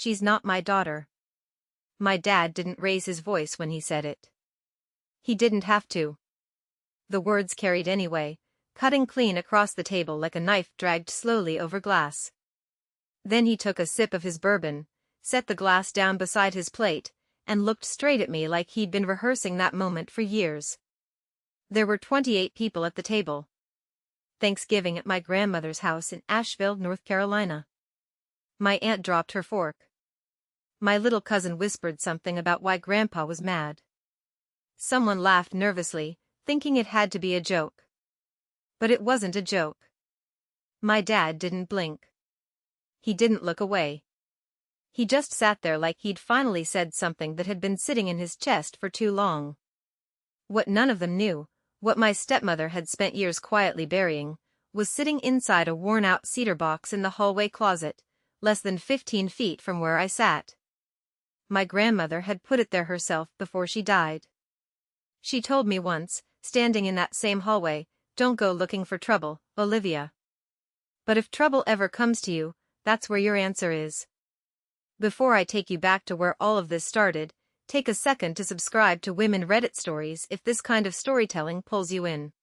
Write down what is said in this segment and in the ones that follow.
She's not my daughter." My dad didn't raise his voice when he said it. He didn't have to. The words carried anyway, cutting clean across the table like a knife dragged slowly over glass. Then he took a sip of his bourbon, set the glass down beside his plate, and looked straight at me like he'd been rehearsing that moment for years. There were 28 people at the table. Thanksgiving at my grandmother's house in Asheville, North Carolina. My aunt dropped her fork. My little cousin whispered something about why Grandpa was mad. Someone laughed nervously, thinking it had to be a joke. But it wasn't a joke. My dad didn't blink. He didn't look away. He just sat there like he'd finally said something that had been sitting in his chest for too long. What none of them knew, what my stepmother had spent years quietly burying, was sitting inside a worn-out cedar box in the hallway closet, less than 15 feet from where I sat. My grandmother had put it there herself before she died. She told me once, standing in that same hallway, "Don't go looking for trouble, Olivia. But if trouble ever comes to you, that's where your answer is." Before I take you back to where all of this started, take a second to subscribe to Women Reddit Stories if this kind of storytelling pulls you in.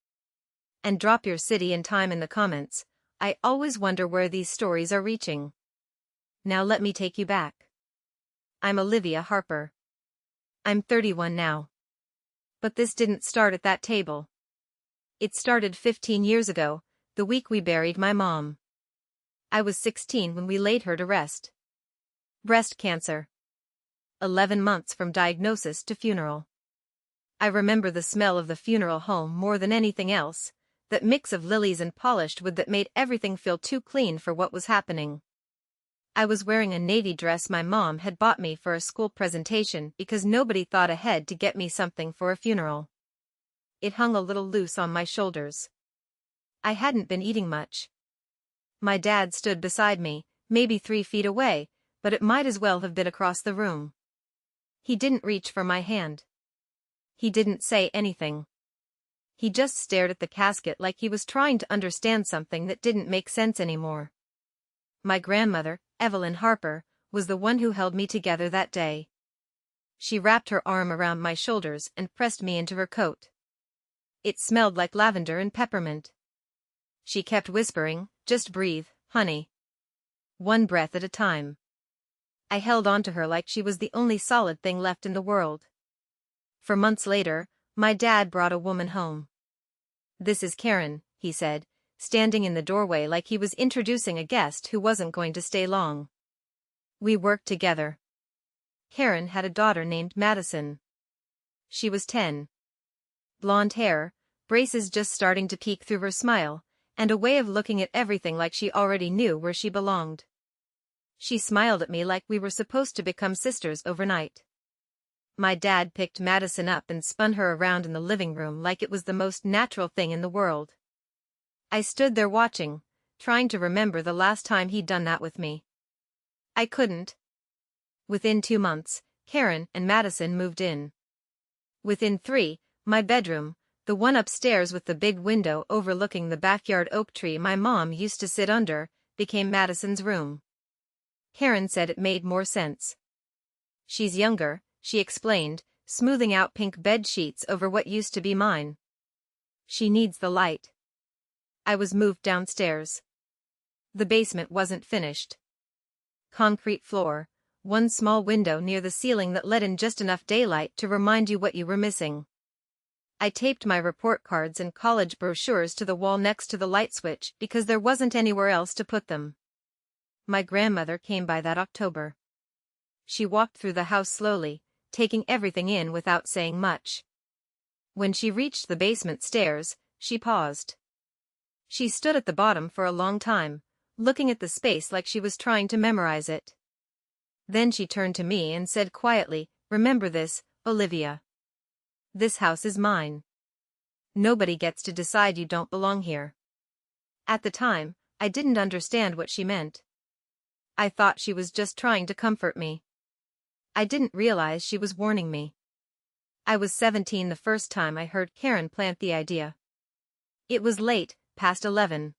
And drop your city and time in the comments. I always wonder where these stories are reaching. Now let me take you back. I'm Olivia Harper. I'm 31 now. But this didn't start at that table. It started 15 years ago, the week we buried my mom. I was 16 when we laid her to rest. Breast cancer. 11 months from diagnosis to funeral. I remember the smell of the funeral home more than anything else, that mix of lilies and polished wood that made everything feel too clean for what was happening. I was wearing a navy dress my mom had bought me for a school presentation because nobody thought ahead to get me something for a funeral. It hung a little loose on my shoulders. I hadn't been eating much. My dad stood beside me, maybe 3 feet away, but it might as well have been across the room. He didn't reach for my hand. He didn't say anything. He just stared at the casket like he was trying to understand something that didn't make sense anymore. My grandmother, Evelyn Harper, was the one who held me together that day. She wrapped her arm around my shoulders and pressed me into her coat. It smelled like lavender and peppermint. She kept whispering, "Just breathe, honey. One breath at a time." I held on to her like she was the only solid thing left in the world. For months later, my dad brought a woman home. "This is Karen," he said, standing in the doorway like he was introducing a guest who wasn't going to stay long. We worked together. Karen had a daughter named Madison. She was 10. Blonde hair, braces just starting to peek through her smile, and a way of looking at everything like she already knew where she belonged. She smiled at me like we were supposed to become sisters overnight. My dad picked Madison up and spun her around in the living room like it was the most natural thing in the world. I stood there watching, trying to remember the last time he'd done that with me. I couldn't. Within 2 months, Karen and Madison moved in. Within 3, my bedroom, the one upstairs with the big window overlooking the backyard oak tree my mom used to sit under, became Madison's room. Karen said it made more sense. "She's younger," she explained, smoothing out pink bed sheets over what used to be mine. "She needs the light." I was moved downstairs. The basement wasn't finished. Concrete floor, one small window near the ceiling that let in just enough daylight to remind you what you were missing. I taped my report cards and college brochures to the wall next to the light switch because there wasn't anywhere else to put them. My grandmother came by that October. She walked through the house slowly, taking everything in without saying much. When she reached the basement stairs, she paused. She stood at the bottom for a long time, looking at the space like she was trying to memorize it. Then she turned to me and said quietly, "Remember this, Olivia. This house is mine. Nobody gets to decide you don't belong here." At the time, I didn't understand what she meant. I thought she was just trying to comfort me. I didn't realize she was warning me. I was 17 the first time I heard Karen plant the idea. It was late, past 11.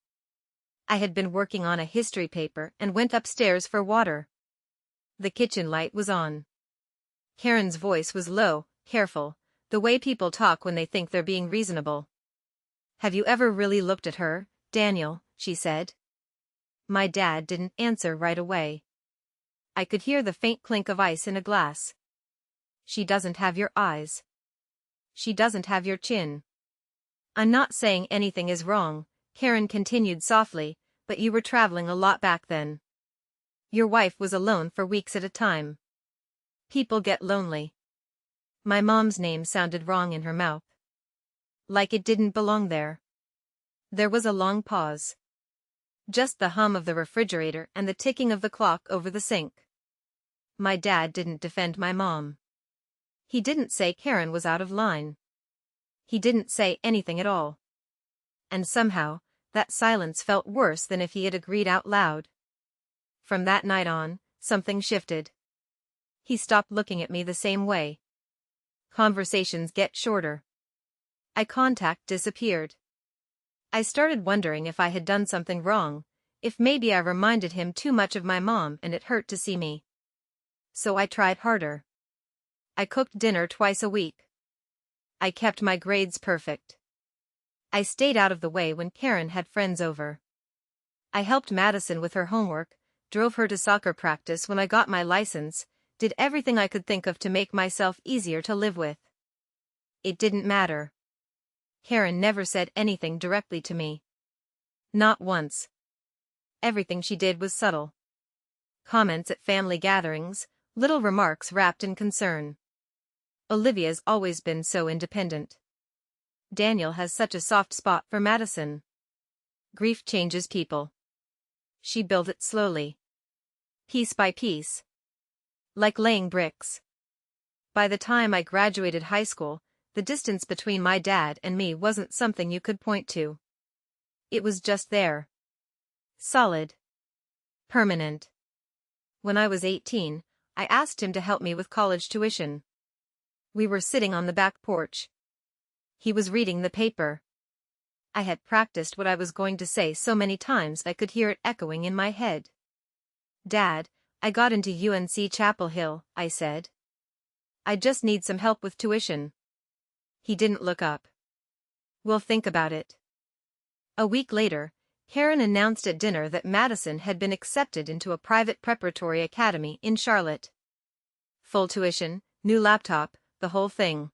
I had been working on a history paper and went upstairs for water. The kitchen light was on. Karen's voice was low, careful, the way people talk when they think they're being reasonable. "Have you ever really looked at her, Daniel?" she said. My dad didn't answer right away. I could hear the faint clink of ice in a glass. "She doesn't have your eyes. She doesn't have your chin." "I'm not saying anything is wrong," Karen continued softly, "but you were traveling a lot back then. Your wife was alone for weeks at a time. People get lonely." My mom's name sounded wrong in her mouth. Like it didn't belong there. There was a long pause. Just the hum of the refrigerator and the ticking of the clock over the sink. My dad didn't defend my mom. He didn't say Karen was out of line. He didn't say anything at all. And somehow, that silence felt worse than if he had agreed out loud. From that night on, something shifted. He stopped looking at me the same way. Conversations get shorter. Eye contact disappeared. I started wondering if I had done something wrong, if maybe I reminded him too much of my mom and it hurt to see me. So I tried harder. I cooked dinner twice a week. I kept my grades perfect. I stayed out of the way when Karen had friends over. I helped Madison with her homework, drove her to soccer practice when I got my license, did everything I could think of to make myself easier to live with. It didn't matter. Karen never said anything directly to me. Not once. Everything she did was subtle. Comments at family gatherings, little remarks wrapped in concern. Olivia's always been so independent. Daniel has such a soft spot for Madison. Grief changes people. She built it slowly. Piece by piece. Like laying bricks. By the time I graduated high school, the distance between my dad and me wasn't something you could point to. It was just there. Solid. Permanent. When I was 18, I asked him to help me with college tuition. We were sitting on the back porch. He was reading the paper. I had practiced what I was going to say so many times I could hear it echoing in my head. "Dad, I got into UNC Chapel Hill," I said. "I just need some help with tuition." He didn't look up. "We'll think about it." A week later, Karen announced at dinner that Madison had been accepted into a private preparatory academy in Charlotte. Full tuition, new laptop, the whole thing.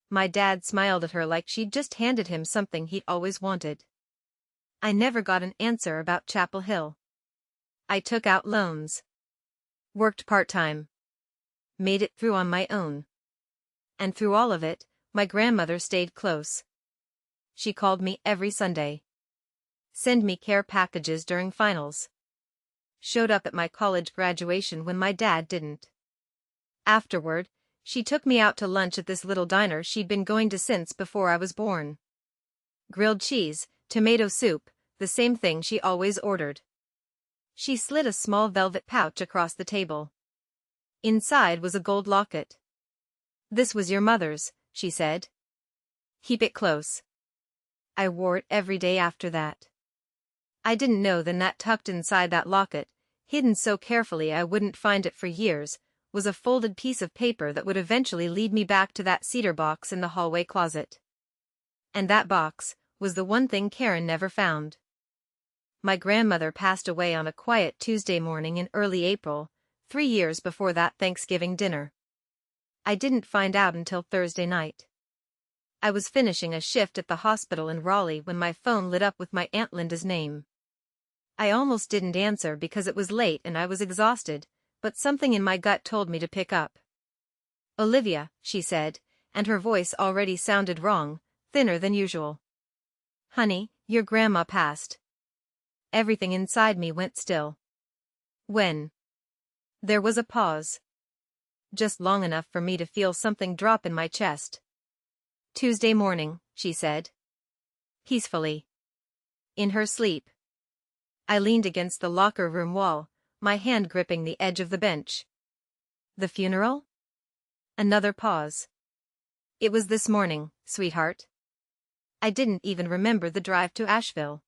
My dad smiled at her like she'd just handed him something he'd always wanted. I never got an answer about Chapel Hill. I took out loans. Worked part-time. Made it through on my own. And through all of it, my grandmother stayed close. She called me every Sunday. Send me care packages during finals. Showed up at my college graduation when my dad didn't. Afterward, she took me out to lunch at this little diner she'd been going to since before I was born. Grilled cheese, tomato soup, the same thing she always ordered. She slid a small velvet pouch across the table. Inside was a gold locket. "This was your mother's," she said. "Keep it close." I wore it every day after that. I didn't know then that tucked inside that locket, hidden so carefully I wouldn't find it for years, was a folded piece of paper that would eventually lead me back to that cedar box in the hallway closet. And that box was the one thing Karen never found. My grandmother passed away on a quiet Tuesday morning in early April, 3 years before that Thanksgiving dinner. I didn't find out until Thursday night. I was finishing a shift at the hospital in Raleigh when my phone lit up with my Aunt Linda's name. I almost didn't answer because it was late and I was exhausted, but something in my gut told me to pick up. "Olivia," she said, and her voice already sounded wrong, thinner than usual. "Honey, your grandma passed." Everything inside me went still. "When?" There was a pause. Just long enough for me to feel something drop in my chest. "Tuesday morning," she said. Peacefully. In her sleep. I leaned against the locker room wall, my hand gripping the edge of the bench. "The funeral?" Another pause. "It was this morning, sweetheart." I didn't even remember the drive to Asheville.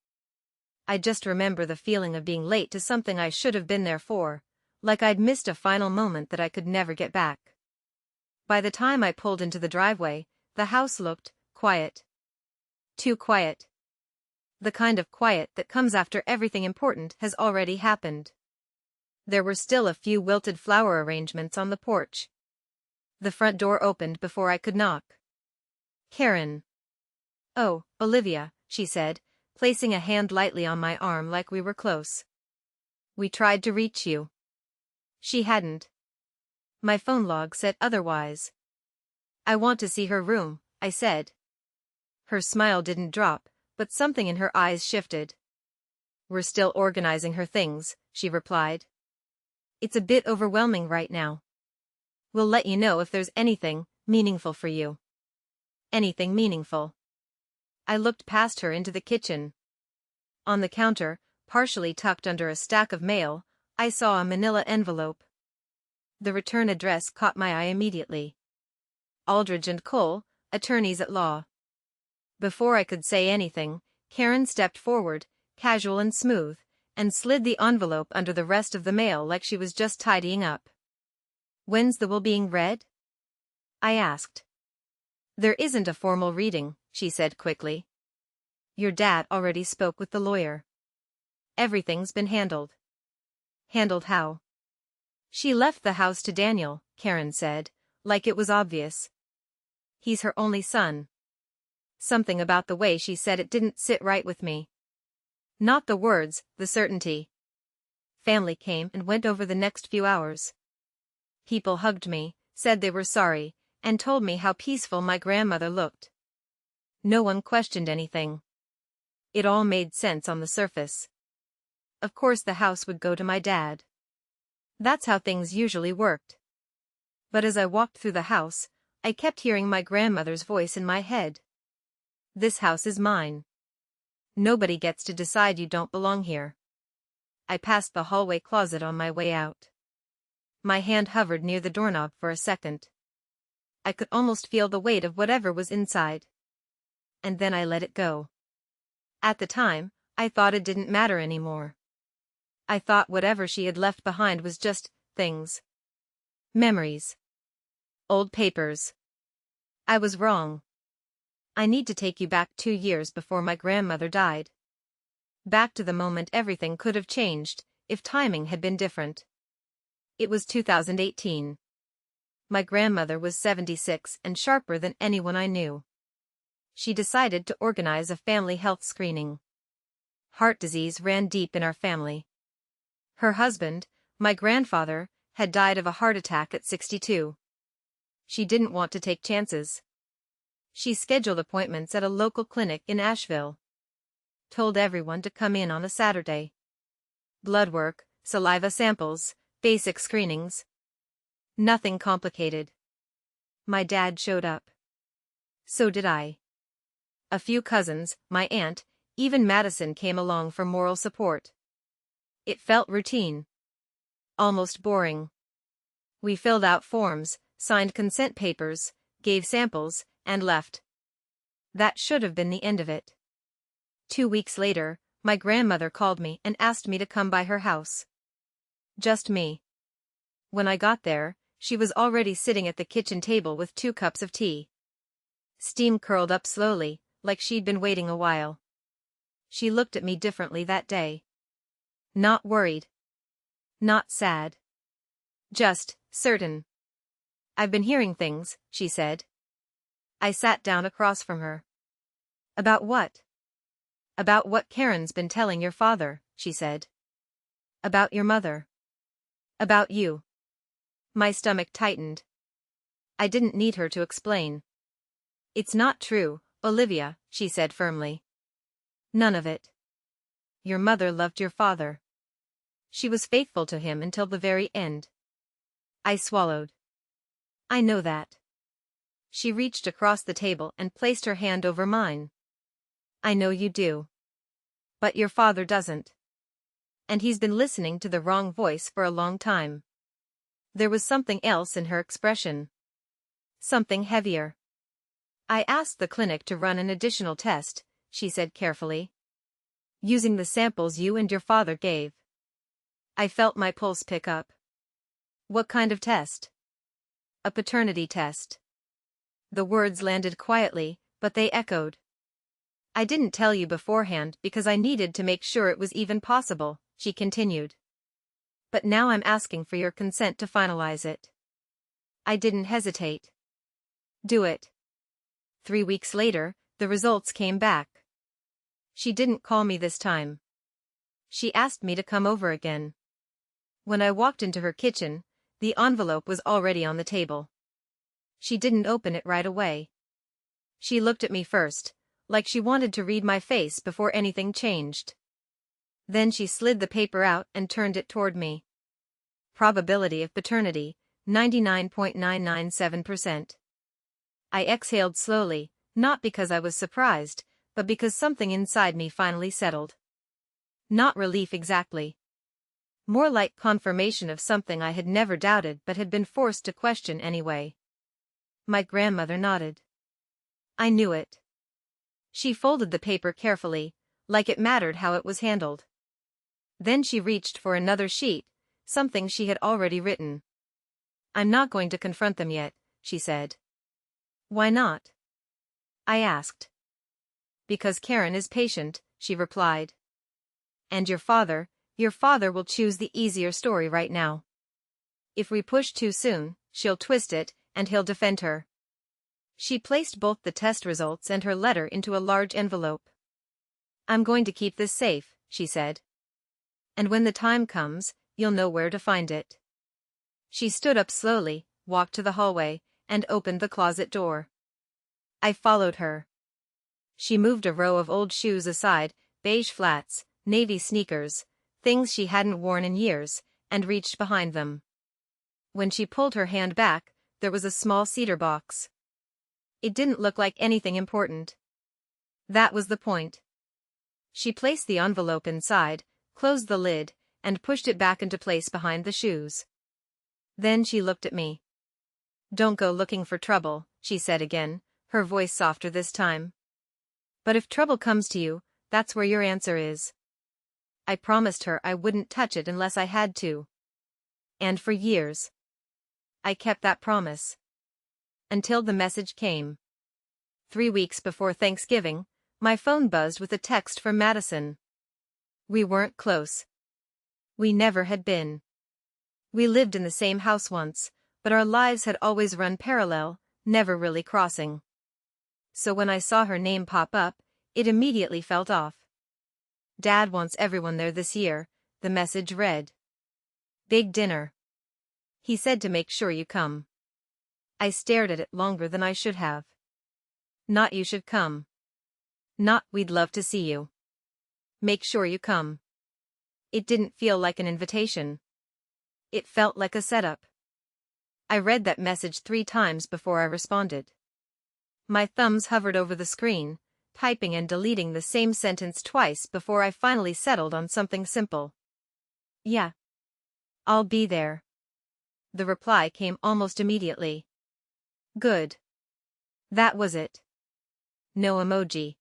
I just remember the feeling of being late to something I should have been there for, like I'd missed a final moment that I could never get back. By the time I pulled into the driveway, the house looked quiet. Too quiet. The kind of quiet that comes after everything important has already happened. There were still a few wilted flower arrangements on the porch. The front door opened before I could knock. Karen. "Oh, Olivia," she said, placing a hand lightly on my arm like we were close. "We tried to reach you." She hadn't. My phone log said otherwise. "I want to see her room," I said. Her smile didn't drop, but something in her eyes shifted. "We're still organizing her things," she replied. "It's a bit overwhelming right now. We'll let you know if there's anything meaningful for you." Anything meaningful. I looked past her into the kitchen. On the counter, partially tucked under a stack of mail, I saw a manila envelope. The return address caught my eye immediately. Aldridge and Cole, attorneys at law. Before I could say anything, Karen stepped forward, casual and smooth, and slid the envelope under the rest of the mail like she was just tidying up. "When's the will being read?" I asked. "There isn't a formal reading," she said quickly. "Your dad already spoke with the lawyer. Everything's been handled." "Handled how?" "She left the house to Daniel," Karen said, like it was obvious. "He's her only son." Something about the way she said it didn't sit right with me. Not the words, the certainty. Family came and went over the next few hours. People hugged me, said they were sorry, and told me how peaceful my grandmother looked. No one questioned anything. It all made sense on the surface. Of course the house would go to my dad. That's how things usually worked. But as I walked through the house, I kept hearing my grandmother's voice in my head. "This house is mine. Nobody gets to decide you don't belong here." I passed the hallway closet on my way out. My hand hovered near the doorknob for a second. I could almost feel the weight of whatever was inside. And then I let it go. At the time, I thought it didn't matter anymore. I thought whatever she had left behind was just things. Memories. Old papers. I was wrong. I need to take you back 2 years before my grandmother died. Back to the moment everything could have changed, if timing had been different. It was 2018. My grandmother was 76 and sharper than anyone I knew. She decided to organize a family health screening. Heart disease ran deep in our family. Her husband, my grandfather, had died of a heart attack at 62. She didn't want to take chances. She scheduled appointments at a local clinic in Asheville. Told everyone to come in on a Saturday. Blood work, saliva samples, basic screenings. Nothing complicated. My dad showed up. So did I. A few cousins, my aunt, even Madison came along for moral support. It felt routine. Almost boring. We filled out forms, signed consent papers, gave samples, and left. That should have been the end of it. 2 weeks later, my grandmother called me and asked me to come by her house. Just me. When I got there, she was already sitting at the kitchen table with 2 cups of tea. Steam curled up slowly, like she'd been waiting a while. She looked at me differently that day. Not worried. Not sad. Just certain. "I've been hearing things," she said. I sat down across from her. "About what?" "About what Karen's been telling your father," she said. "About your mother. About you." My stomach tightened. I didn't need her to explain. "It's not true, Olivia," she said firmly. "None of it. Your mother loved your father. She was faithful to him until the very end." I swallowed. "I know that." She reached across the table and placed her hand over mine. "I know you do. But your father doesn't. And he's been listening to the wrong voice for a long time." There was something else in her expression. Something heavier. "I asked the clinic to run an additional test," she said carefully. "Using the samples you and your father gave." I felt my pulse pick up. What kind of test? A paternity test. The words landed quietly, but they echoed. I didn't tell you beforehand because I needed to make sure it was even possible, she continued. But now I'm asking for your consent to finalize it. I didn't hesitate. Do it. 3 weeks later, the results came back. She didn't call me this time. She asked me to come over again. When I walked into her kitchen, the envelope was already on the table. She didn't open it right away. She looked at me first, like she wanted to read my face before anything changed. Then she slid the paper out and turned it toward me. Probability of paternity, 99.997%. I exhaled slowly, not because I was surprised, but because something inside me finally settled. Not relief exactly. More like confirmation of something I had never doubted but had been forced to question anyway. My grandmother nodded. I knew it. She folded the paper carefully, like it mattered how it was handled. Then she reached for another sheet, something she had already written. I'm not going to confront them yet, she said. Why not? I asked. Because Karen is patient, she replied. And your father will choose the easier story right now. If we push too soon, she'll twist it, and he'll defend her. She placed both the test results and her letter into a large envelope. I'm going to keep this safe, she said. And when the time comes, you'll know where to find it. She stood up slowly, walked to the hallway, and opened the closet door. I followed her. She moved a row of old shoes aside, beige flats, navy sneakers, things she hadn't worn in years, and reached behind them. When she pulled her hand back, there was a small cedar box. It didn't look like anything important. That was the point. She placed the envelope inside, closed the lid, and pushed it back into place behind the shoes. Then she looked at me. Don't go looking for trouble, she said again, her voice softer this time. But if trouble comes to you, that's where your answer is. I promised her I wouldn't touch it unless I had to. And for years, I kept that promise. Until the message came. 3 weeks before Thanksgiving, my phone buzzed with a text from Madison. We weren't close. We never had been. We lived in the same house once, but our lives had always run parallel, never really crossing. So when I saw her name pop up, it immediately felt off. Dad wants everyone there this year, the message read. Big dinner. He said to make sure you come. I stared at it longer than I should have. Not you should come. Not we'd love to see you. Make sure you come. It didn't feel like an invitation. It felt like a setup. I read that message 3 times before I responded. My thumbs hovered over the screen, typing and deleting the same sentence twice before I finally settled on something simple. Yeah. I'll be there. The reply came almost immediately. Good. That was it. No emoji.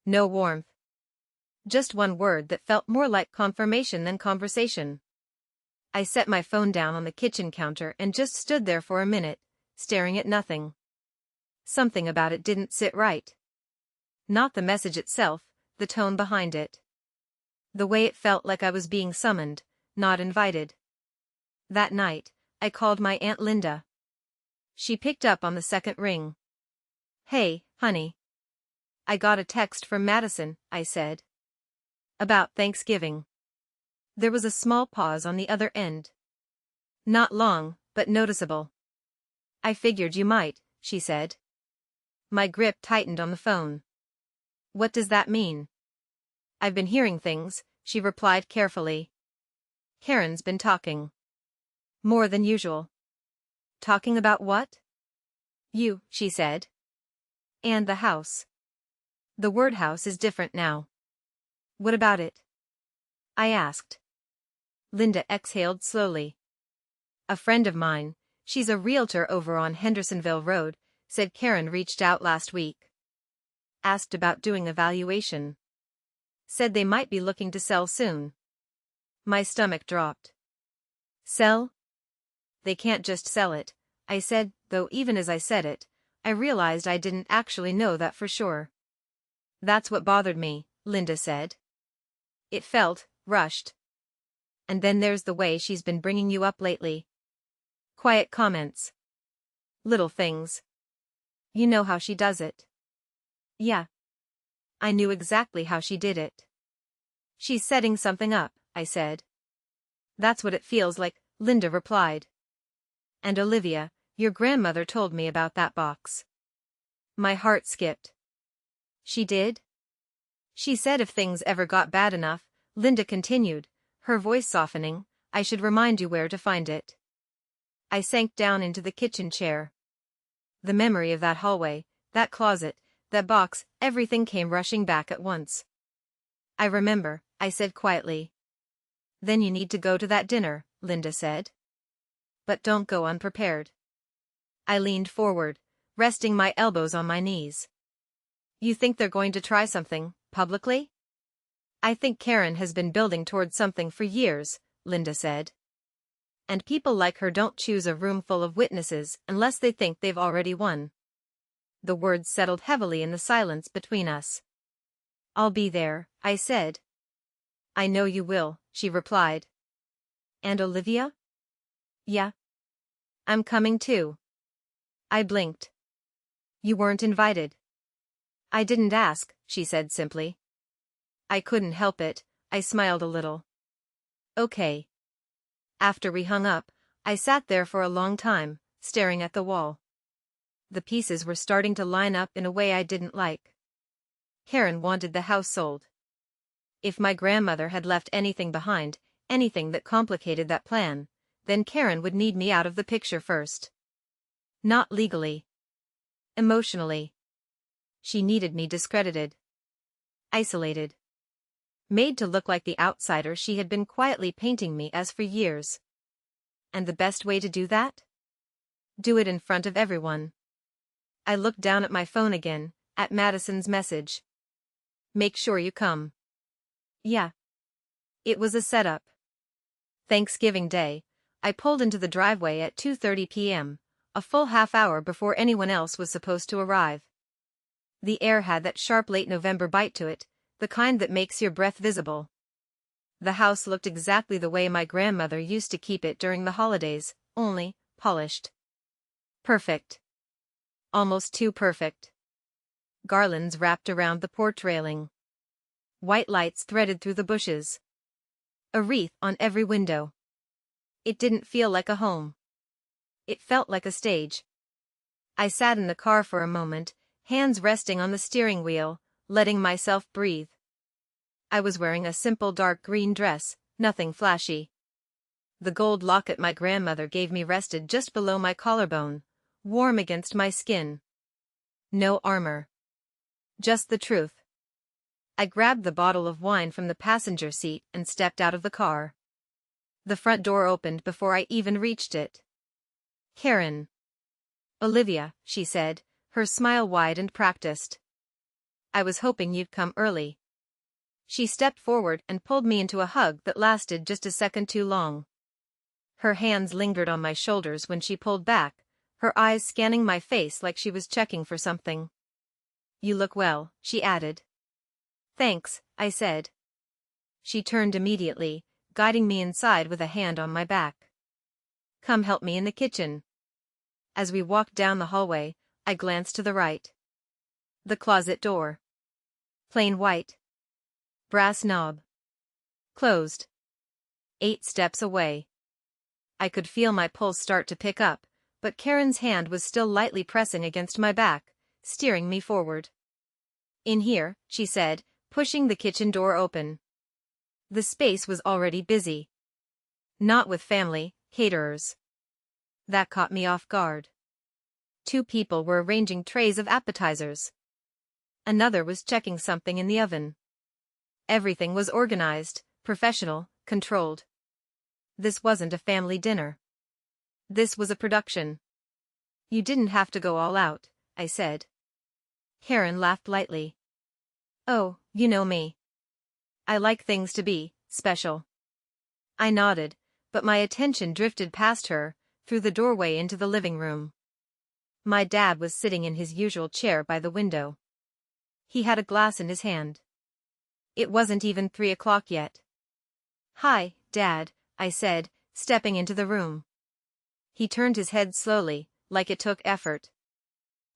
No warmth. Just one word that felt more like confirmation than conversation. I set my phone down on the kitchen counter and just stood there for a minute, staring at nothing. Something about it didn't sit right. Not the message itself, the tone behind it. The way it felt like I was being summoned, not invited. That night, I called my Aunt Linda. She picked up on the second ring. Hey, honey. I got a text from Madison, I said. About Thanksgiving. There was a small pause on the other end. Not long, but noticeable. I figured you might, she said. My grip tightened on the phone. What does that mean? I've been hearing things, she replied carefully. Karen's been talking. More than usual. Talking about what? You, she said. And the house. The word house is different now. What about it? I asked. Linda exhaled slowly. A friend of mine, she's a realtor over on Hendersonville Road, said Karen reached out last week. Asked about doing a valuation. Said they might be looking to sell soon. My stomach dropped. Sell? They can't just sell it, I said, though even as I said it, I realized I didn't actually know that for sure. That's what bothered me, Linda said. It felt rushed. And then there's the way she's been bringing you up lately. Quiet comments. Little things. You know how she does it. Yeah. I knew exactly how she did it. She's setting something up, I said. That's what it feels like, Linda replied. And Olivia, your grandmother told me about that box. My heart skipped. She did? She said if things ever got bad enough, Linda continued, her voice softening, I should remind you where to find it. I sank down into the kitchen chair. The memory of that hallway, that closet, that box, everything came rushing back at once. I remember, I said quietly. Then you need to go to that dinner, Linda said. But don't go unprepared. I leaned forward, resting my elbows on my knees. You think they're going to try something, publicly? I think Karen has been building towards something for years, Linda said. And people like her don't choose a room full of witnesses unless they think they've already won. The words settled heavily in the silence between us. I'll be there, I said. I know you will, she replied. And Olivia? Yeah. I'm coming too. I blinked. You weren't invited. I didn't ask, she said simply. I couldn't help it, I smiled a little. Okay. After we hung up, I sat there for a long time, staring at the wall. The pieces were starting to line up in a way I didn't like. Karen wanted the house sold. If my grandmother had left anything behind, anything that complicated that plan, then Karen would need me out of the picture first. Not legally. Emotionally. She needed me discredited. Isolated. Made to look like the outsider she had been quietly painting me as for years. And the best way to do that? Do it in front of everyone. I looked down at my phone again, at Madison's message. Make sure you come. Yeah. It was a setup. Thanksgiving Day, I pulled into the driveway at 2:30 p.m., a full half hour before anyone else was supposed to arrive. The air had that sharp late November bite to it, the kind that makes your breath visible. The house looked exactly the way my grandmother used to keep it during the holidays, only polished. Perfect. Almost too perfect. Garlands wrapped around the porch railing. White lights threaded through the bushes. A wreath on every window. It didn't feel like a home. It felt like a stage. I sat in the car for a moment, hands resting on the steering wheel, letting myself breathe. I was wearing a simple dark green dress, nothing flashy. The gold locket my grandmother gave me rested just below my collarbone, warm against my skin. No armor. Just the truth. I grabbed the bottle of wine from the passenger seat and stepped out of the car. The front door opened before I even reached it. Karen. Olivia, she said, her smile wide and practiced. I was hoping you'd come early. She stepped forward and pulled me into a hug that lasted just a second too long. Her hands lingered on my shoulders when she pulled back, her eyes scanning my face like she was checking for something. You look well, she added. Thanks, I said. She turned immediately, guiding me inside with a hand on my back. Come help me in the kitchen. As we walked down the hallway, I glanced to the right. The closet door. Plain white. Brass knob. Closed. 8 steps away. I could feel my pulse start to pick up, but Karen's hand was still lightly pressing against my back, steering me forward. In here, she said, pushing the kitchen door open. The space was already busy. Not with family, caterers. That caught me off guard. 2 people were arranging trays of appetizers. Another was checking something in the oven. Everything was organized, professional, controlled. This wasn't a family dinner. This was a production. You didn't have to go all out, I said. Karen laughed lightly. Oh, you know me. I like things to be special. I nodded, but my attention drifted past her, through the doorway into the living room. My dad was sitting in his usual chair by the window. He had a glass in his hand. It wasn't even 3 o'clock yet. "Hi, Dad," I said, stepping into the room. He turned his head slowly, like it took effort.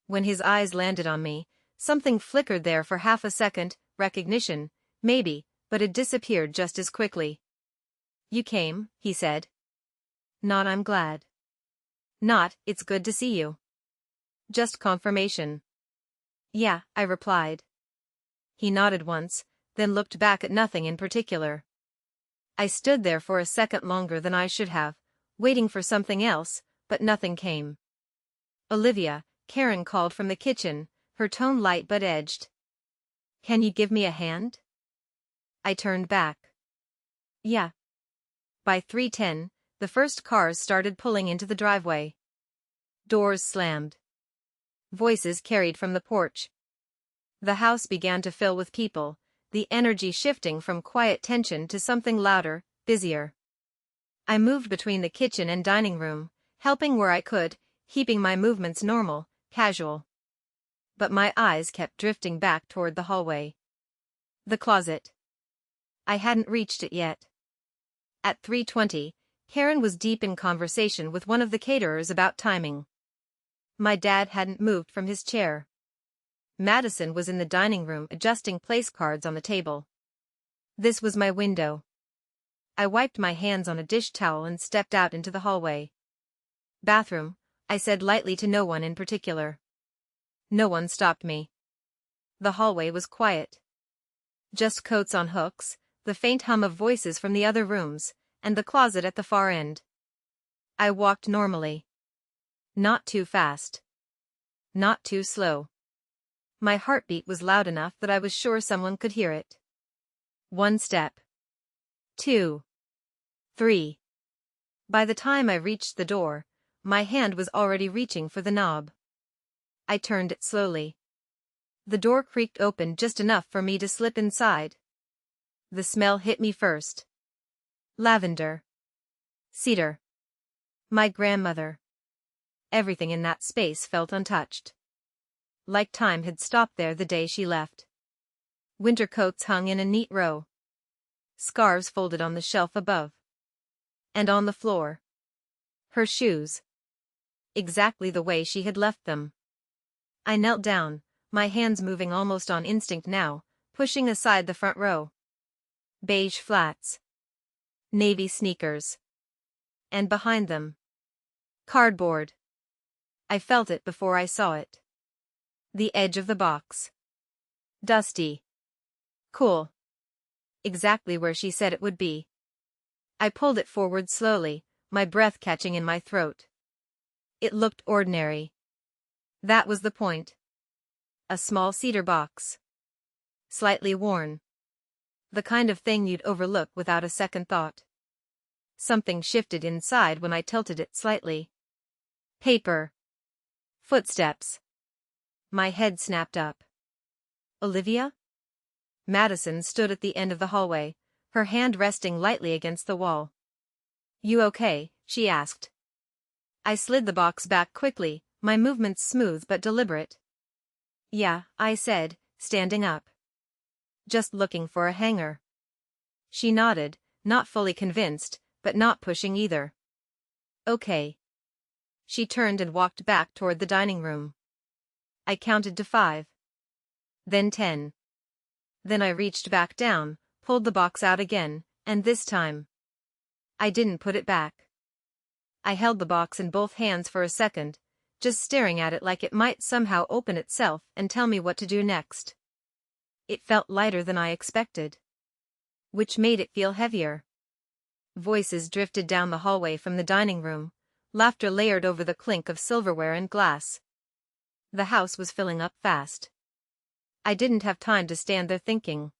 When his eyes landed on me, something flickered there for half a second, recognition, maybe, but it disappeared just as quickly. "You came," he said. "Not I'm glad." "Not, it's good to see you." "Just confirmation." "Yeah," I replied. He nodded once, then looked back at nothing in particular. I stood there for a second longer than I should have, waiting for something else, but nothing came. "Olivia," Karen called from the kitchen, her tone light but edged. "Can you give me a hand?" I turned back. "Yeah." By 3:10, the first cars started pulling into the driveway. Doors slammed. Voices carried from the porch. The house began to fill with people, the energy shifting from quiet tension to something louder, busier. I moved between the kitchen and dining room, helping where I could, keeping my movements normal, casual. But my eyes kept drifting back toward the hallway. The closet. I hadn't reached it yet. At 3:20, Karen was deep in conversation with one of the caterers about timing. My dad hadn't moved from his chair. Madison was in the dining room adjusting place cards on the table. This was my window. I wiped my hands on a dish towel and stepped out into the hallway. "Bathroom," I said lightly to no one in particular. No one stopped me. The hallway was quiet. Just coats on hooks, the faint hum of voices from the other rooms, and the closet at the far end. I walked normally. Not too fast. Not too slow. My heartbeat was loud enough that I was sure someone could hear it. 1 step. 2. 3. By the time I reached the door, my hand was already reaching for the knob. I turned it slowly. The door creaked open just enough for me to slip inside. The smell hit me first. Lavender. Cedar. My grandmother. Everything in that space felt untouched. Like time had stopped there the day she left. Winter coats hung in a neat row. Scarves folded on the shelf above. And on the floor. Her shoes. Exactly the way she had left them. I knelt down, my hands moving almost on instinct now, pushing aside the front row. Beige flats. Navy sneakers. And behind them. Cardboard. I felt it before I saw it. The edge of the box. Dusty. Cool. Exactly where she said it would be. I pulled it forward slowly, my breath catching in my throat. It looked ordinary. That was the point. A small cedar box. Slightly worn. The kind of thing you'd overlook without a second thought. Something shifted inside when I tilted it slightly. Paper. Footsteps. My head snapped up. Olivia? Madison stood at the end of the hallway, her hand resting lightly against the wall. "You okay?" she asked. I slid the box back quickly, my movements smooth but deliberate. "Yeah," I said, standing up. "Just looking for a hanger." She nodded, not fully convinced, but not pushing either. "Okay." She turned and walked back toward the dining room. I counted to 5. Then 10. Then I reached back down, pulled the box out again, and this time I didn't put it back. I held the box in both hands for a second, just staring at it like it might somehow open itself and tell me what to do next. It felt lighter than I expected. Which made it feel heavier. Voices drifted down the hallway from the dining room, laughter layered over the clink of silverware and glass. The house was filling up fast. I didn't have time to stand there thinking.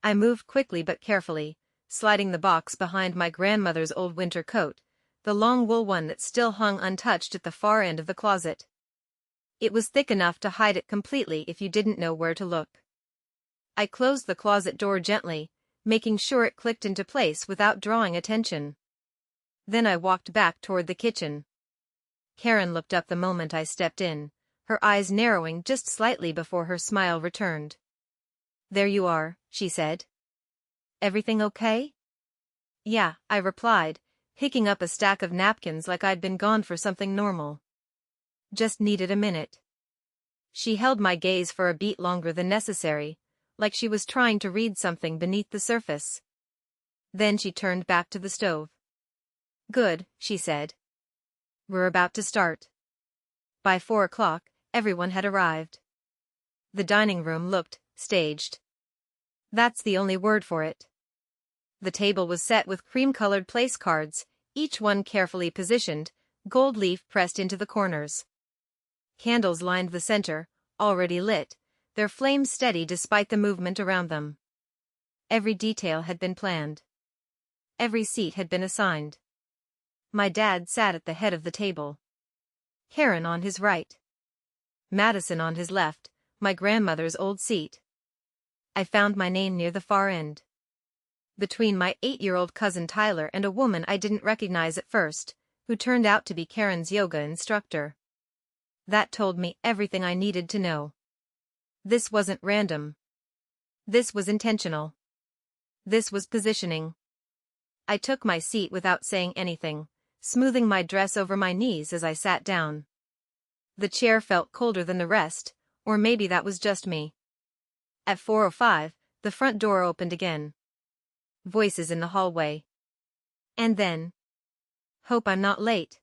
I moved quickly but carefully, sliding the box behind my grandmother's old winter coat, the long wool one that still hung untouched at the far end of the closet. It was thick enough to hide it completely if you didn't know where to look. I closed the closet door gently, making sure it clicked into place without drawing attention. Then I walked back toward the kitchen. Karen looked up the moment I stepped in, her eyes narrowing just slightly before her smile returned. "There you are," she said. "Everything okay?" "Yeah," I replied, picking up a stack of napkins like I'd been gone for something normal. "Just needed a minute." She held my gaze for a beat longer than necessary, like she was trying to read something beneath the surface. Then she turned back to the stove. "Good," she said. "We're about to start." By 4 o'clock, everyone had arrived. The dining room looked staged. That's the only word for it. The table was set with cream-colored place cards, each one carefully positioned, gold leaf pressed into the corners. Candles lined the center, already lit, their flames steady despite the movement around them. Every detail had been planned. Every seat had been assigned. My dad sat at the head of the table. Karen on his right. Madison on his left, my grandmother's old seat. I found my name near the far end. Between my 8-year-old cousin Tyler and a woman I didn't recognize at first, who turned out to be Karen's yoga instructor. That told me everything I needed to know. This wasn't random. This was intentional. This was positioning. I took my seat without saying anything, smoothing my dress over my knees as I sat down. The chair felt colder than the rest, or maybe that was just me. At 4:05, the front door opened again. Voices in the hallway. And then, "Hope I'm not late."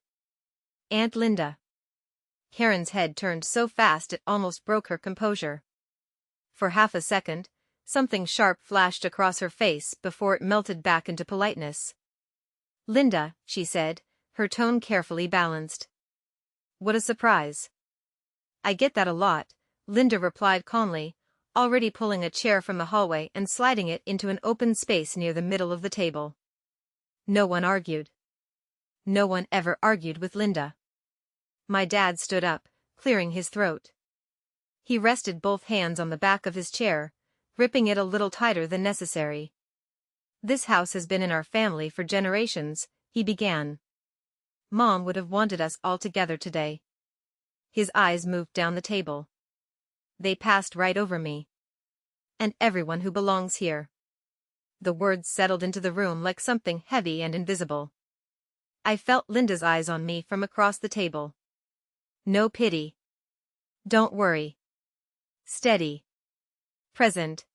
"Aunt Linda." Karen's head turned so fast it almost broke her composure. For half a second, something sharp flashed across her face before it melted back into politeness. "Linda," she said, her tone carefully balanced. "What a surprise." "I get that a lot," Linda replied calmly, already pulling a chair from the hallway and sliding it into an open space near the middle of the table. No one argued. No one ever argued with Linda. My dad stood up, clearing his throat. He rested both hands on the back of his chair, gripping it a little tighter than necessary. "This house has been in our family for generations," he began. "Mom would have wanted us all together today." His eyes moved down the table. They passed right over me. "And everyone who belongs here." The words settled into the room like something heavy and invisible. I felt Linda's eyes on me from across the table. No pity. Don't worry. Steady. Present.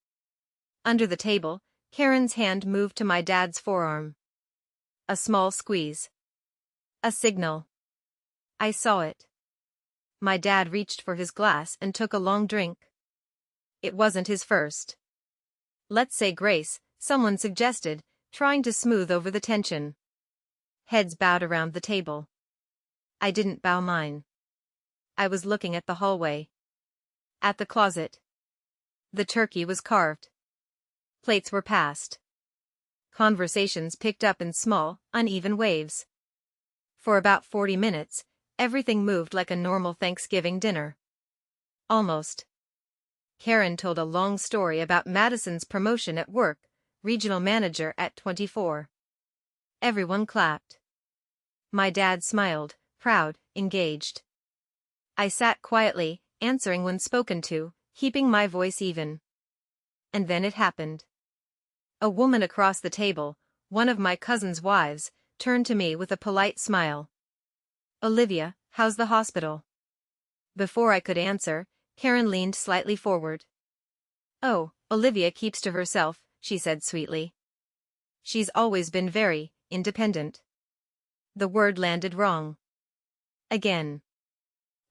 Under the table, Karen's hand moved to my dad's forearm. A small squeeze. A signal. I saw it. My dad reached for his glass and took a long drink. It wasn't his first. "Let's say grace," someone suggested, trying to smooth over the tension. Heads bowed around the table. I didn't bow mine. I was looking at the hallway. At the closet. The turkey was carved. Plates were passed. Conversations picked up in small, uneven waves. For about 40 minutes, everything moved like a normal Thanksgiving dinner. Almost. Karen told a long story about Madison's promotion at work, regional manager at 24. Everyone clapped. My dad smiled, proud, engaged. I sat quietly, answering when spoken to, keeping my voice even. And then it happened. A woman across the table, one of my cousin's wives, turned to me with a polite smile. "Olivia, how's the hospital?" Before I could answer, Karen leaned slightly forward. "Oh, Olivia keeps to herself," she said sweetly. "She's always been very independent." The word landed wrong. Again.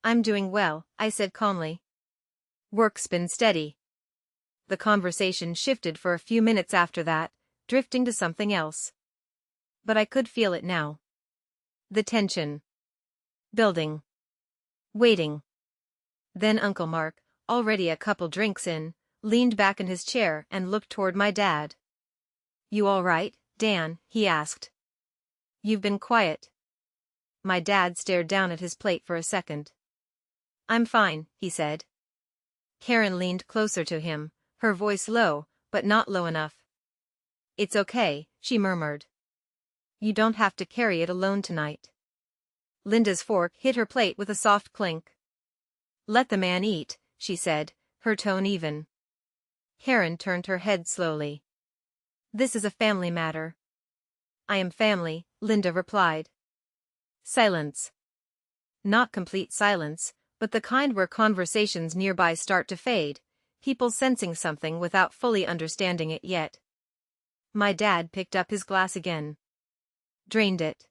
"I'm doing well," I said calmly. "Work's been steady." The conversation shifted for a few minutes after that, drifting to something else. But I could feel it now. The tension. Building. Waiting. Then Uncle Mark, already a couple drinks in, leaned back in his chair and looked toward my dad. "You all right, Dan?" he asked. "You've been quiet." My dad stared down at his plate for a second. "I'm fine," he said. Karen leaned closer to him, her voice low, but not low enough. "It's okay," she murmured. You don't have to carry it alone tonight. Linda's fork hit her plate with a soft clink. Let the man eat, she said, her tone even. Karen turned her head slowly. This is a family matter. I am family, Linda replied. Silence. Not complete silence, but the kind where conversations nearby start to fade, people sensing something without fully understanding it yet. My dad picked up his glass again. Drained it.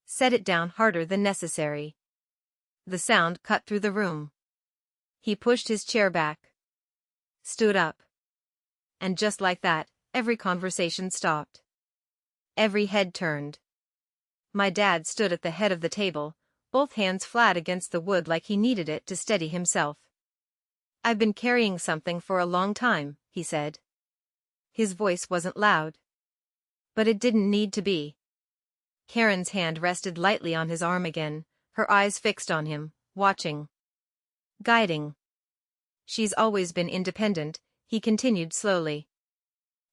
Set it down harder than necessary. The sound cut through the room. He pushed his chair back. Stood up. And just like that, every conversation stopped. Every head turned. My dad stood at the head of the table, both hands flat against the wood like he needed it to steady himself. I've been carrying something for a long time, he said. His voice wasn't loud. But it didn't need to be. Karen's hand rested lightly on his arm again, her eyes fixed on him, watching. Guiding. She's always been independent, he continued slowly.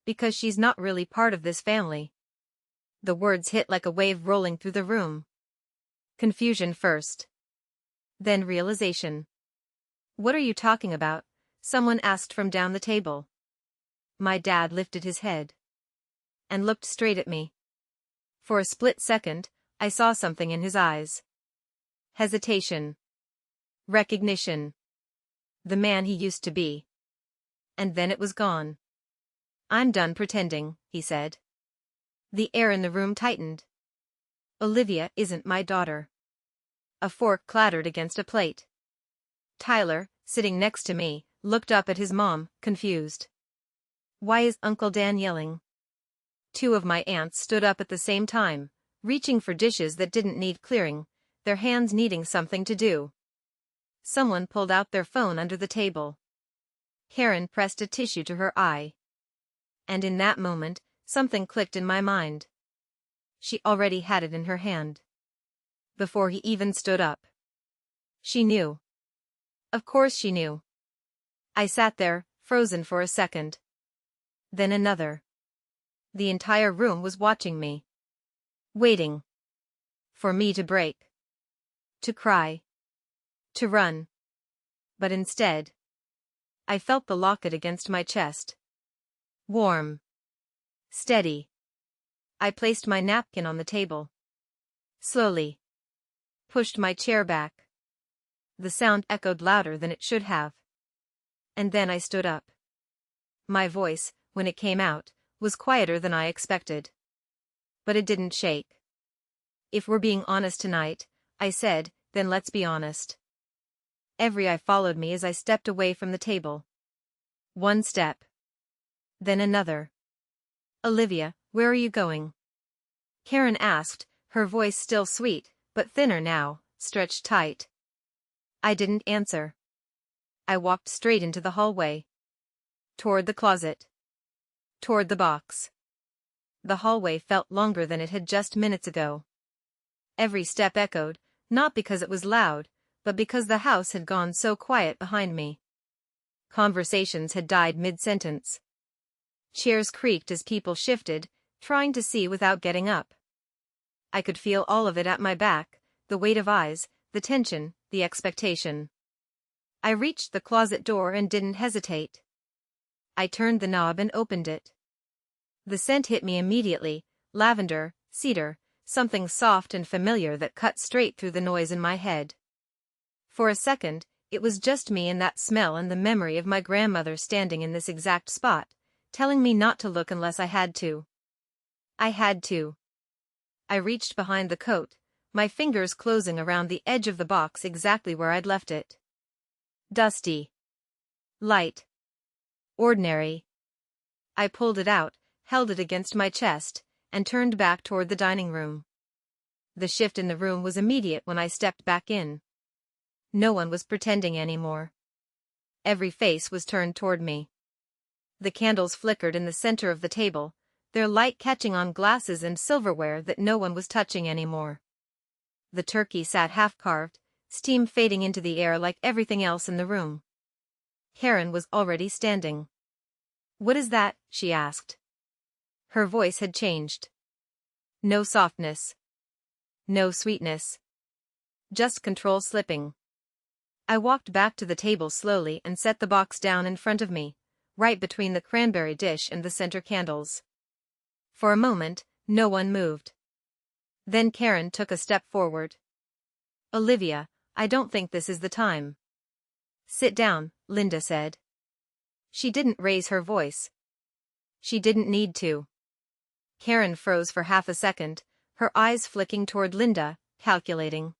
Because she's not really part of this family. The words hit like a wave rolling through the room. Confusion first. Then realization. What are you talking about? Someone asked from down the table. My dad lifted his head. And looked straight at me. For a split second, I saw something in his eyes. Hesitation. Recognition. The man he used to be. And then it was gone. I'm done pretending, he said. The air in the room tightened. Olivia isn't my daughter. A fork clattered against a plate. Tyler, sitting next to me, looked up at his mom, confused. Why is Uncle Dan yelling? Two of my aunts stood up at the same time, reaching for dishes that didn't need clearing, their hands needing something to do. Someone pulled out their phone under the table. Karen pressed a tissue to her eye. And in that moment, something clicked in my mind. She already had it in her hand. Before he even stood up. She knew. Of course she knew. I sat there, frozen for a second. Then another. The entire room was watching me. Waiting. For me to break. To cry. To run. But instead, I felt the locket against my chest. Warm. Steady. I placed my napkin on the table. Slowly. Pushed my chair back. The sound echoed louder than it should have. And then I stood up. My voice, when it came out, was quieter than I expected. But it didn't shake. If we're being honest tonight, I said, then let's be honest. Every eye followed me as I stepped away from the table. One step. Then another. Olivia, where are you going? Karen asked, her voice still sweet, but thinner now, stretched tight. I didn't answer. I walked straight into the hallway. Toward the closet. Toward the box. The hallway felt longer than it had just minutes ago. Every step echoed, not because it was loud, but because the house had gone so quiet behind me. Conversations had died mid-sentence. Chairs creaked as people shifted, trying to see without getting up. I could feel all of it at my back, the weight of eyes, the tension, the expectation. I reached the closet door and didn't hesitate. I turned the knob and opened it. The scent hit me immediately, lavender, cedar, something soft and familiar that cut straight through the noise in my head. For a second, it was just me and that smell and the memory of my grandmother standing in this exact spot, telling me not to look unless I had to. I had to. I reached behind the coat, my fingers closing around the edge of the box exactly where I'd left it. Dusty. Light. Ordinary. I pulled it out, held it against my chest, and turned back toward the dining room. The shift in the room was immediate when I stepped back in. No one was pretending anymore. Every face was turned toward me. The candles flickered in the center of the table, their light catching on glasses and silverware that no one was touching anymore. The turkey sat half-carved, steam fading into the air like everything else in the room. Karen was already standing. "What is that?" she asked. Her voice had changed. No softness. No sweetness. Just control slipping. I walked back to the table slowly and set the box down in front of me, right between the cranberry dish and the center candles. For a moment, no one moved. Then Karen took a step forward. Olivia, I don't think this is the time. Sit down, Linda said. She didn't raise her voice. She didn't need to. Karen froze for half a second, her eyes flicking toward Linda, calculating.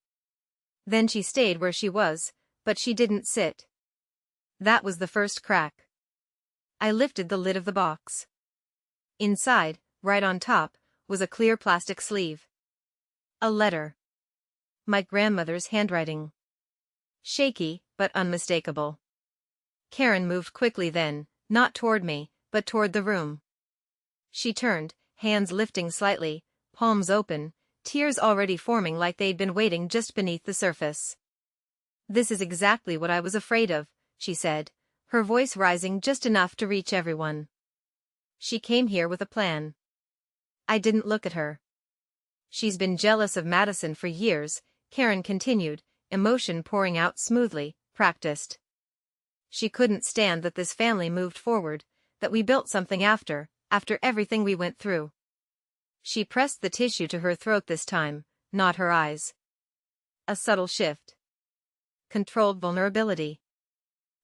Then she stayed where she was, but she didn't sit. That was the first crack. I lifted the lid of the box. Inside, right on top, was a clear plastic sleeve. A letter. My grandmother's handwriting. Shaky, but unmistakable. Karen moved quickly then, not toward me, but toward the room. She turned, hands lifting slightly, palms open, tears already forming like they'd been waiting just beneath the surface. This is exactly what I was afraid of, she said, her voice rising just enough to reach everyone. She came here with a plan. I didn't look at her. She's been jealous of Madison for years, Karen continued, emotion pouring out smoothly, practiced. She couldn't stand that this family moved forward, that we built something after everything we went through. She pressed the tissue to her throat this time, not her eyes. A subtle shift. Controlled vulnerability.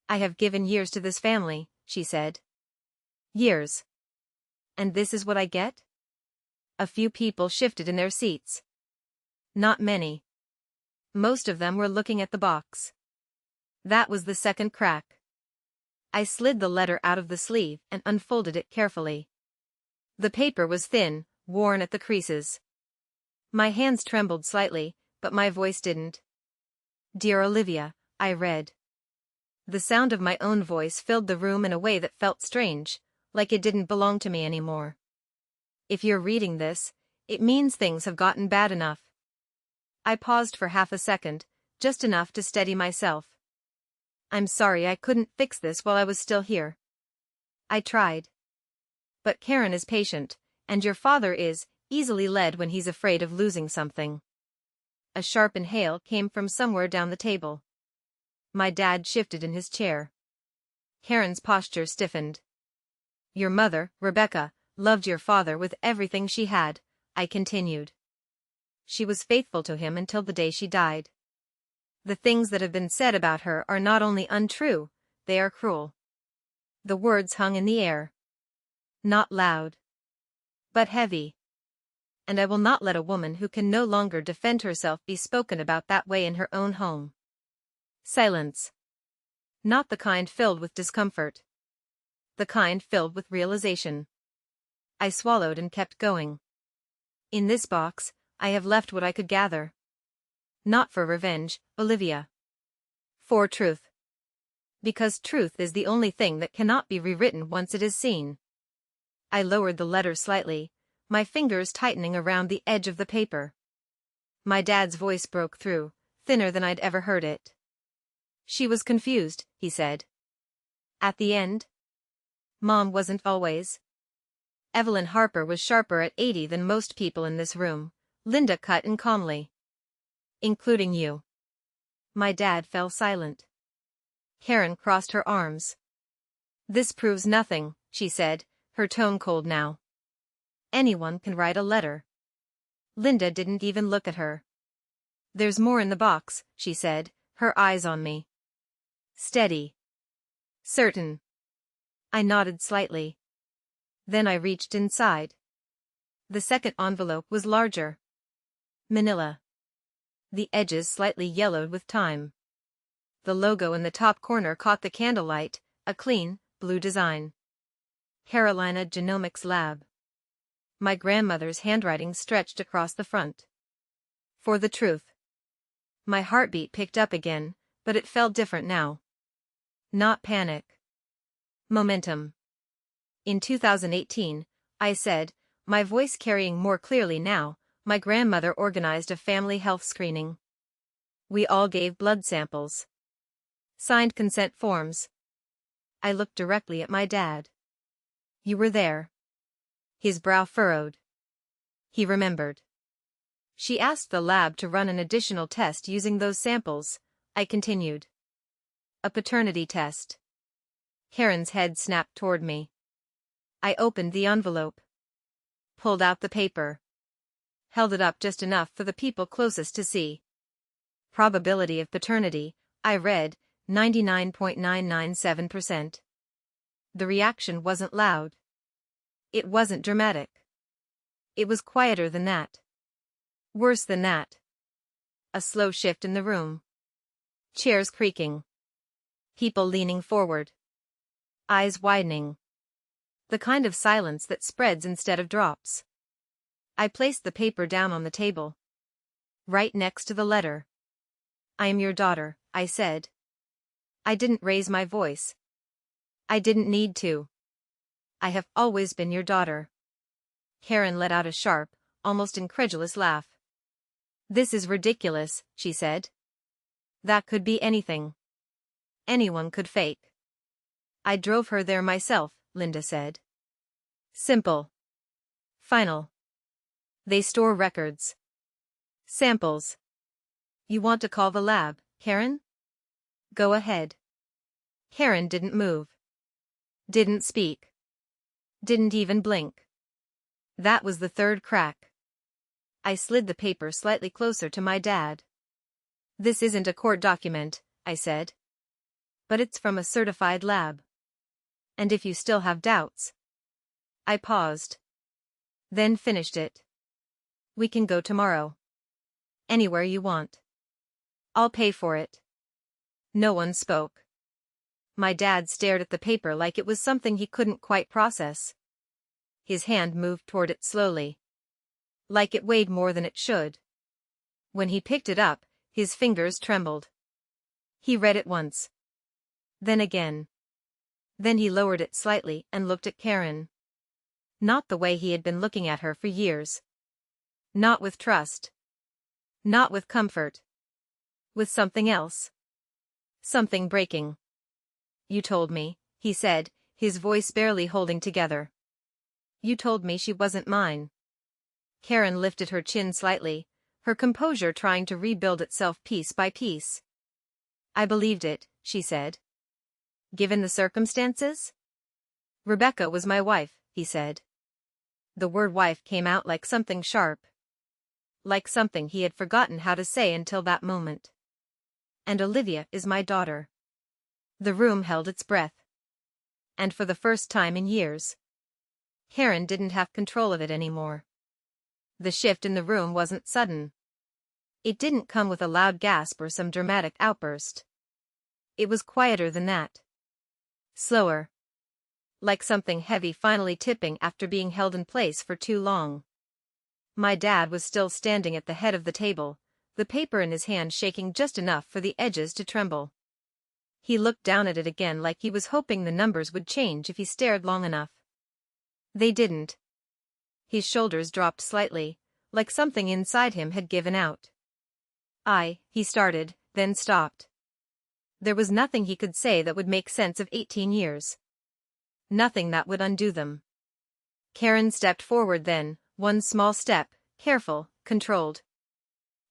I have given years to this family, she said. Years. And this is what I get? A few people shifted in their seats. Not many. Most of them were looking at the box. That was the second crack. I slid the letter out of the sleeve and unfolded it carefully. The paper was thin, worn at the creases. My hands trembled slightly, but my voice didn't. Dear Olivia, I read. The sound of my own voice filled the room in a way that felt strange, like it didn't belong to me anymore. If you're reading this, it means things have gotten bad enough. I paused for half a second, just enough to steady myself. I'm sorry I couldn't fix this while I was still here. I tried. But Karen is patient, and your father is easily led when he's afraid of losing something. A sharp inhale came from somewhere down the table. My dad shifted in his chair. Karen's posture stiffened. Your mother, Rebecca, loved your father with everything she had, I continued. She was faithful to him until the day she died. The things that have been said about her are not only untrue, they are cruel. The words hung in the air. Not loud. But heavy. And I will not let a woman who can no longer defend herself be spoken about that way in her own home. Silence. Not the kind filled with discomfort. The kind filled with realization. I swallowed and kept going. In this box, I have left what I could gather. Not for revenge, Olivia. For truth. Because truth is the only thing that cannot be rewritten once it is seen. I lowered the letter slightly, my fingers tightening around the edge of the paper. My dad's voice broke through, thinner than I'd ever heard it. She was confused, he said. At the end? Mom wasn't always. Evelyn Harper was sharper at 80 than most people in this room, Linda cut in calmly. Including you. My dad fell silent. Karen crossed her arms. This proves nothing, she said, her tone cold now. Anyone can write a letter. Linda didn't even look at her. There's more in the box, she said, her eyes on me. Steady. Certain. I nodded slightly. Then I reached inside. The second envelope was larger. Manila. The edges slightly yellowed with time. The logo in the top corner caught the candlelight, a clean, blue design. Carolina Genomics Lab. My grandmother's handwriting stretched across the front. For the truth. My heartbeat picked up again, but it felt different now. Not panic. Momentum. In 2018, I said, my voice carrying more clearly now, my grandmother organized a family health screening. We all gave blood samples. Signed consent forms. I looked directly at my dad. You were there. His brow furrowed. He remembered. She asked the lab to run an additional test using those samples, I continued. A paternity test. Karen's head snapped toward me. I opened the envelope. Pulled out the paper. Held it up just enough for the people closest to see. Probability of paternity, I read, 99.997%. The reaction wasn't loud. It wasn't dramatic. It was quieter than that. Worse than that. A slow shift in the room. Chairs creaking. People leaning forward. Eyes widening. The kind of silence that spreads instead of drops. I placed the paper down on the table. Right next to the letter. I am your daughter, I said. I didn't raise my voice. I didn't need to. I have always been your daughter. Karen let out a sharp, almost incredulous laugh. This is ridiculous, she said. That could be anything. Anyone could fake. I drove her there myself, Linda said. Simple. Final. They store records. Samples. You want to call the lab, Karen? Go ahead. Karen didn't move. Didn't speak. Didn't even blink. That was the third crack. I slid the paper slightly closer to my dad. This isn't a court document, I said. But it's from a certified lab. And if you still have doubts. I paused. Then finished it. We can go tomorrow. Anywhere you want. I'll pay for it. No one spoke. My dad stared at the paper like it was something he couldn't quite process. His hand moved toward it slowly. Like it weighed more than it should. When he picked it up, his fingers trembled. He read it once. Then again. Then he lowered it slightly and looked at Karen. Not the way he had been looking at her for years. Not with trust. Not with comfort. With something else. Something breaking. You told me, he said, his voice barely holding together. You told me she wasn't mine. Karen lifted her chin slightly, her composure trying to rebuild itself piece by piece. I believed it, she said. Given the circumstances? Rebecca was my wife, he said. The word wife came out like something sharp. Like something he had forgotten how to say until that moment. And Olivia is my daughter. The room held its breath. And for the first time in years, Karen didn't have control of it anymore. The shift in the room wasn't sudden. It didn't come with a loud gasp or some dramatic outburst. It was quieter than that. Slower. Like something heavy finally tipping after being held in place for too long. My dad was still standing at the head of the table, the paper in his hand shaking just enough for the edges to tremble. He looked down at it again like he was hoping the numbers would change if he stared long enough. They didn't. His shoulders dropped slightly, like something inside him had given out. He started, then stopped. There was nothing he could say that would make sense of 18 years. Nothing that would undo them. Karen stepped forward then, one small step, careful, controlled.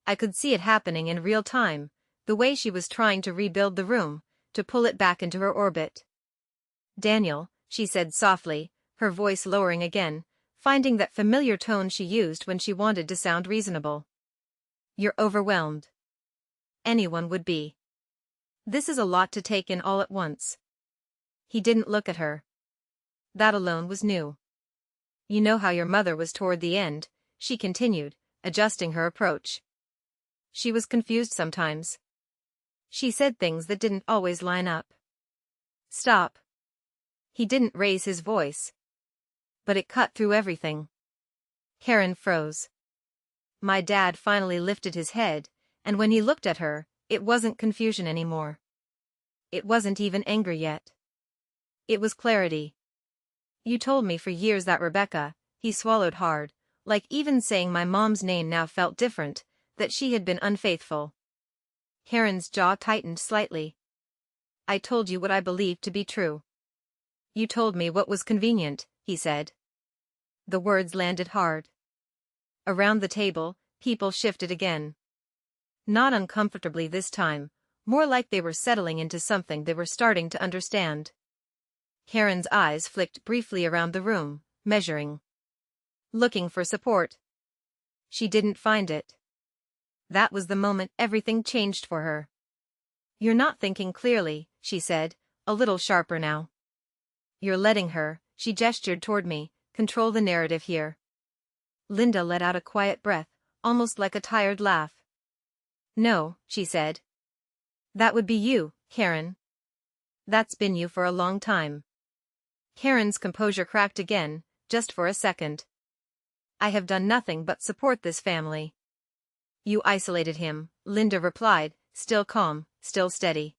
I could see it happening in real time, the way she was trying to rebuild the room, to pull it back into her orbit. Daniel, she said softly, her voice lowering again, finding that familiar tone she used when she wanted to sound reasonable. You're overwhelmed. Anyone would be. This is a lot to take in all at once. He didn't look at her. That alone was new. You know how your mother was toward the end, she continued, adjusting her approach. She was confused sometimes. She said things that didn't always line up. Stop. He didn't raise his voice. But it cut through everything. Karen froze. My dad finally lifted his head, and when he looked at her, it wasn't confusion anymore. It wasn't even anger yet. It was clarity. You told me for years that Rebecca, he swallowed hard, like even saying my mom's name now felt different, that she had been unfaithful. Karen's jaw tightened slightly. I told you what I believed to be true. You told me what was convenient, he said. The words landed hard. Around the table, people shifted again. Not uncomfortably this time, more like they were settling into something they were starting to understand. Karen's eyes flicked briefly around the room, measuring. Looking for support. She didn't find it. That was the moment everything changed for her. "You're not thinking clearly," she said, a little sharper now. "You're letting her," she gestured toward me, "control the narrative here." Linda let out a quiet breath, almost like a tired laugh. "No," she said. "That would be you, Karen. That's been you for a long time." Karen's composure cracked again, just for a second. "I have done nothing but support this family." "You isolated him," Linda replied, still calm, still steady.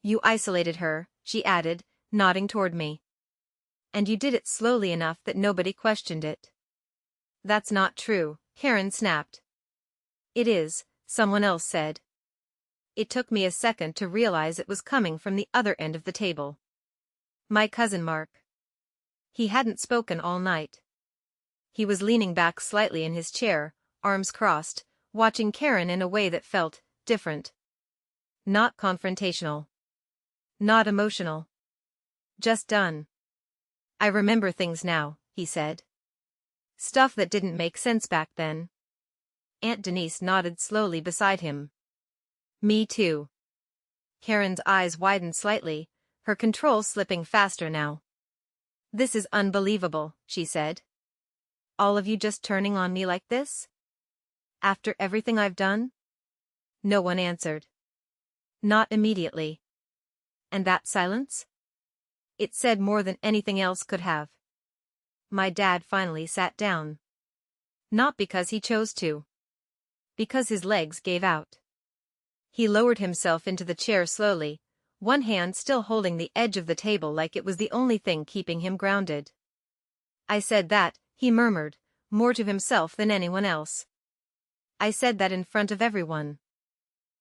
"You isolated her," she added, nodding toward me. "And you did it slowly enough that nobody questioned it." "That's not true," Karen snapped. "It is," someone else said. It took me a second to realize it was coming from the other end of the table. My cousin Mark. He hadn't spoken all night. He was leaning back slightly in his chair, arms crossed, watching Karen in a way that felt different. Not confrontational. Not emotional. Just done. "I remember things now," he said. "Stuff that didn't make sense back then." Aunt Denise nodded slowly beside him. "Me too." Karen's eyes widened slightly, her control slipping faster now. "This is unbelievable," she said. "All of you just turning on me like this? After everything I've done?" No one answered. Not immediately. And that silence? It said more than anything else could have. My dad finally sat down. Not because he chose to. Because his legs gave out. He lowered himself into the chair slowly, one hand still holding the edge of the table like it was the only thing keeping him grounded. "I said that," he murmured, more to himself than anyone else. "I said that in front of everyone."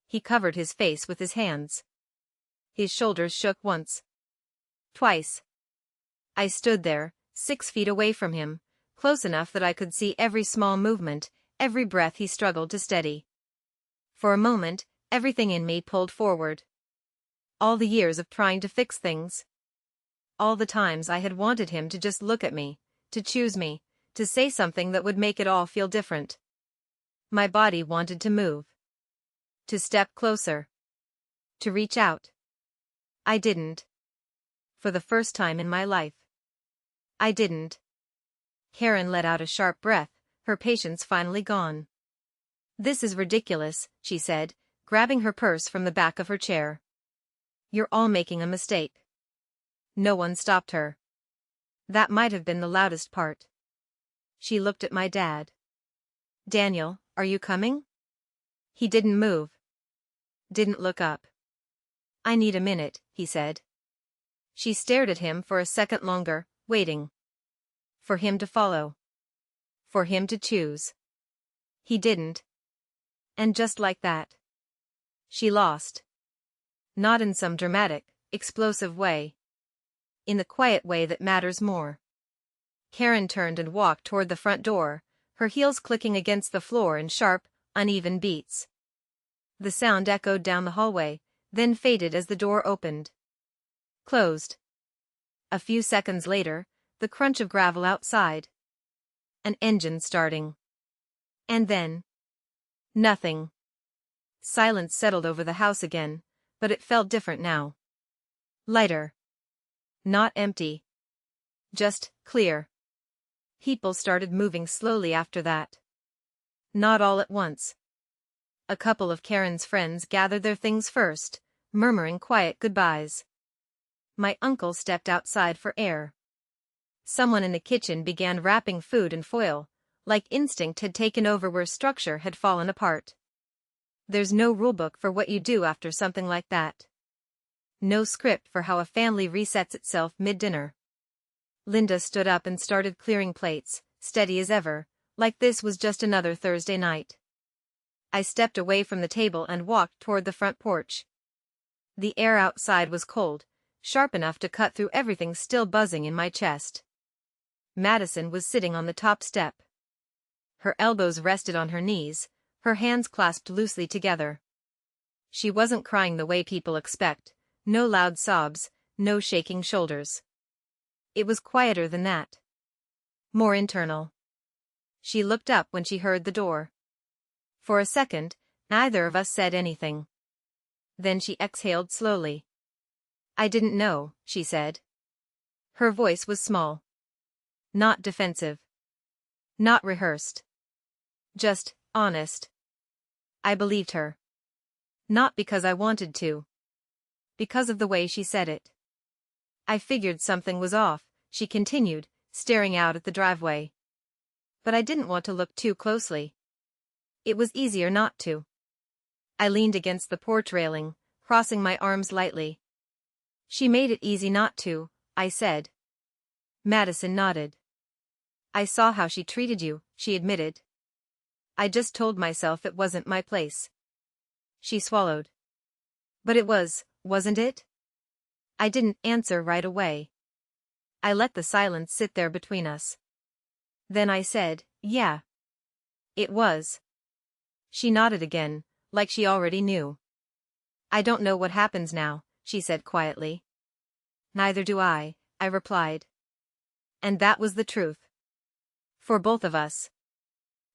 He covered his face with his hands. His shoulders shook once. Twice. I stood there, 6 feet away from him, close enough that I could see every small movement, every breath he struggled to steady. For a moment, everything in me pulled forward. All the years of trying to fix things. All the times I had wanted him to just look at me, to choose me, to say something that would make it all feel different. My body wanted to move. To step closer. To reach out. I didn't. For the first time in my life. I didn't. Karen let out a sharp breath, her patience finally gone. "This is ridiculous," she said, grabbing her purse from the back of her chair. "You're all making a mistake." No one stopped her. That might have been the loudest part. She looked at my dad. "Daniel, are you coming?" He didn't move. Didn't look up. "I need a minute," he said. She stared at him for a second longer, waiting. For him to follow. For him to choose. He didn't. And just like that. She lost. Not in some dramatic, explosive way. In the quiet way that matters more. Karen turned and walked toward the front door, her heels clicking against the floor in sharp, uneven beats. The sound echoed down the hallway, then faded as the door opened. Closed. A few seconds later, the crunch of gravel outside. An engine starting. And then. Nothing. Silence settled over the house again, but it felt different now. Lighter. Not empty. Just clear. People started moving slowly after that. Not all at once. A couple of Karen's friends gathered their things first, murmuring quiet goodbyes. My uncle stepped outside for air. Someone in the kitchen began wrapping food in foil, like instinct had taken over where structure had fallen apart. There's no rulebook for what you do after something like that. No script for how a family resets itself mid-dinner. Linda stood up and started clearing plates, steady as ever, like this was just another Thursday night. I stepped away from the table and walked toward the front porch. The air outside was cold, sharp enough to cut through everything still buzzing in my chest. Madison was sitting on the top step. Her elbows rested on her knees, her hands clasped loosely together. She wasn't crying the way people expect, no loud sobs, no shaking shoulders. It was quieter than that. More internal. She looked up when she heard the door. For a second, neither of us said anything. Then she exhaled slowly. "I didn't know," she said. Her voice was small. Not defensive. Not rehearsed. Just honest. I believed her. Not because I wanted to. Because of the way she said it. "I figured something was off," she continued, staring out at the driveway. "But I didn't want to look too closely. It was easier not to." I leaned against the porch railing, crossing my arms lightly. "She made it easy not to," I said. Madison nodded. "I saw how she treated you," she admitted. "I just told myself it wasn't my place." She swallowed. "But it was, wasn't it?" I didn't answer right away. I let the silence sit there between us. Then I said, "Yeah. It was." She nodded again, like she already knew. "I don't know what happens now," she said quietly. "Neither do I," I replied. And that was the truth. For both of us.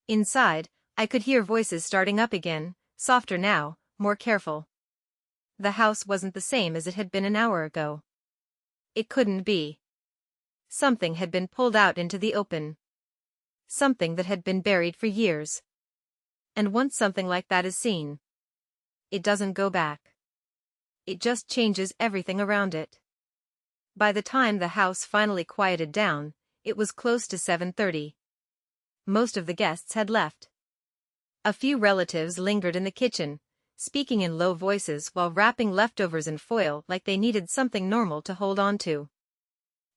Inside, I could hear voices starting up again, softer now, more careful. The house wasn't the same as it had been an hour ago. It couldn't be. Something had been pulled out into the open. Something that had been buried for years. And once something like that is seen, it doesn't go back. It just changes everything around it. By the time the house finally quieted down, it was close to 7:30. Most of the guests had left. A few relatives lingered in the kitchen, speaking in low voices while wrapping leftovers in foil like they needed something normal to hold on to.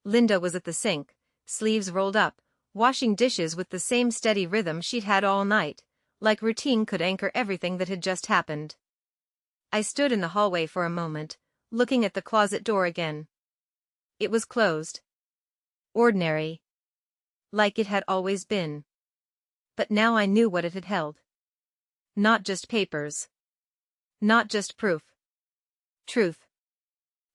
Linda was at the sink, sleeves rolled up, washing dishes with the same steady rhythm she'd had all night, like routine could anchor everything that had just happened. I stood in the hallway for a moment, looking at the closet door again. It was closed. Ordinary. Like it had always been. But now I knew what it had held. Not just papers. Not just proof. Truth.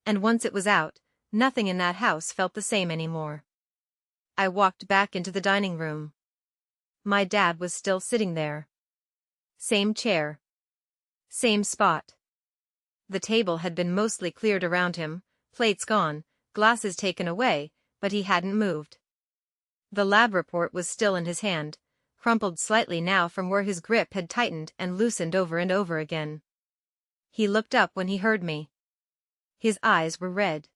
And once it was out, nothing in that house felt the same anymore. I walked back into the dining room. My dad was still sitting there. Same chair. Same spot. The table had been mostly cleared around him, plates gone, glasses taken away, but he hadn't moved. The lab report was still in his hand, crumpled slightly now from where his grip had tightened and loosened over and over again. He looked up when he heard me. His eyes were red.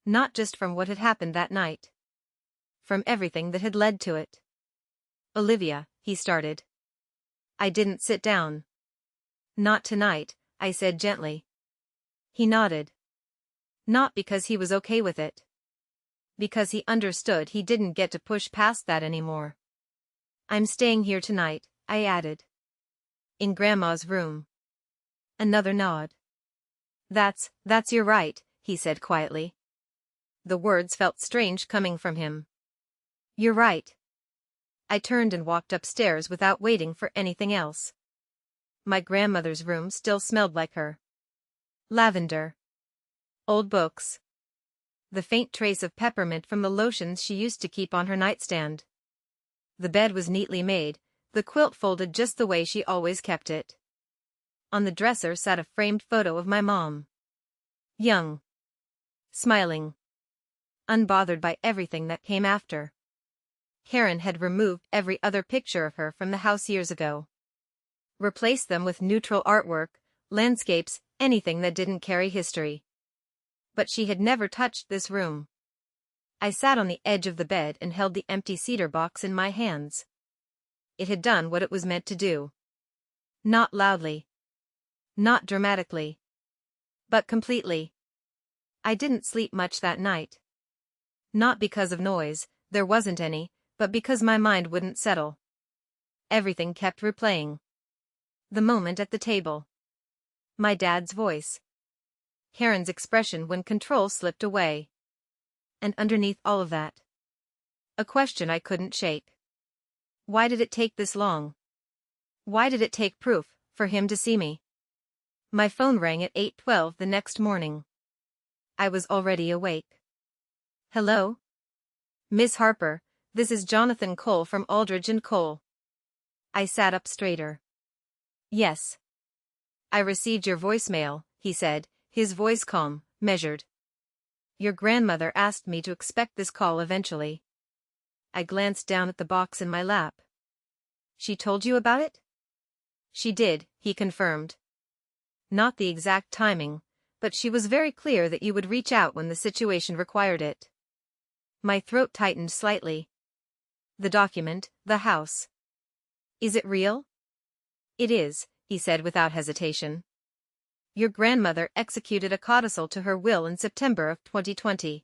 Not just from what had happened that night. From everything that had led to it. "Olivia," he started. I didn't sit down. "Not tonight," I said gently. He nodded. Not because he was okay with it. Because he understood he didn't get to push past that anymore. "I'm staying here tonight," I added. "In Grandma's room." Another nod. That's your right," he said quietly. The words felt strange coming from him. "You're right." I turned and walked upstairs without waiting for anything else. My grandmother's room still smelled like her. Lavender. Old books. The faint trace of peppermint from the lotions she used to keep on her nightstand. The bed was neatly made, the quilt folded just the way she always kept it. On the dresser sat a framed photo of my mom. Young. Smiling. Unbothered by everything that came after. Karen had removed every other picture of her from the house years ago. Replaced them with neutral artwork, landscapes, anything that didn't carry history. But she had never touched this room. I sat on the edge of the bed and held the empty cedar box in my hands. It had done what it was meant to do. Not loudly. Not dramatically. But completely. I didn't sleep much that night. Not because of noise, there wasn't any, but because my mind wouldn't settle. Everything kept replaying. The moment at the table. My dad's voice. Karen's expression when control slipped away. And underneath all of that, a question I couldn't shake. Why did it take this long? Why did it take proof for him to see me? My phone rang at 8:12 the next morning. I was already awake. Hello? Miss Harper, this is Jonathan Cole from Aldridge and Cole. I sat up straighter. Yes. I received your voicemail, he said, his voice calm, measured. Your grandmother asked me to expect this call eventually. I glanced down at the box in my lap. She told you about it? She did, he confirmed. Not the exact timing, but she was very clear that you would reach out when the situation required it. My throat tightened slightly. The document, the house. Is it real? It is, he said without hesitation. Your grandmother executed a codicil to her will in September of 2020.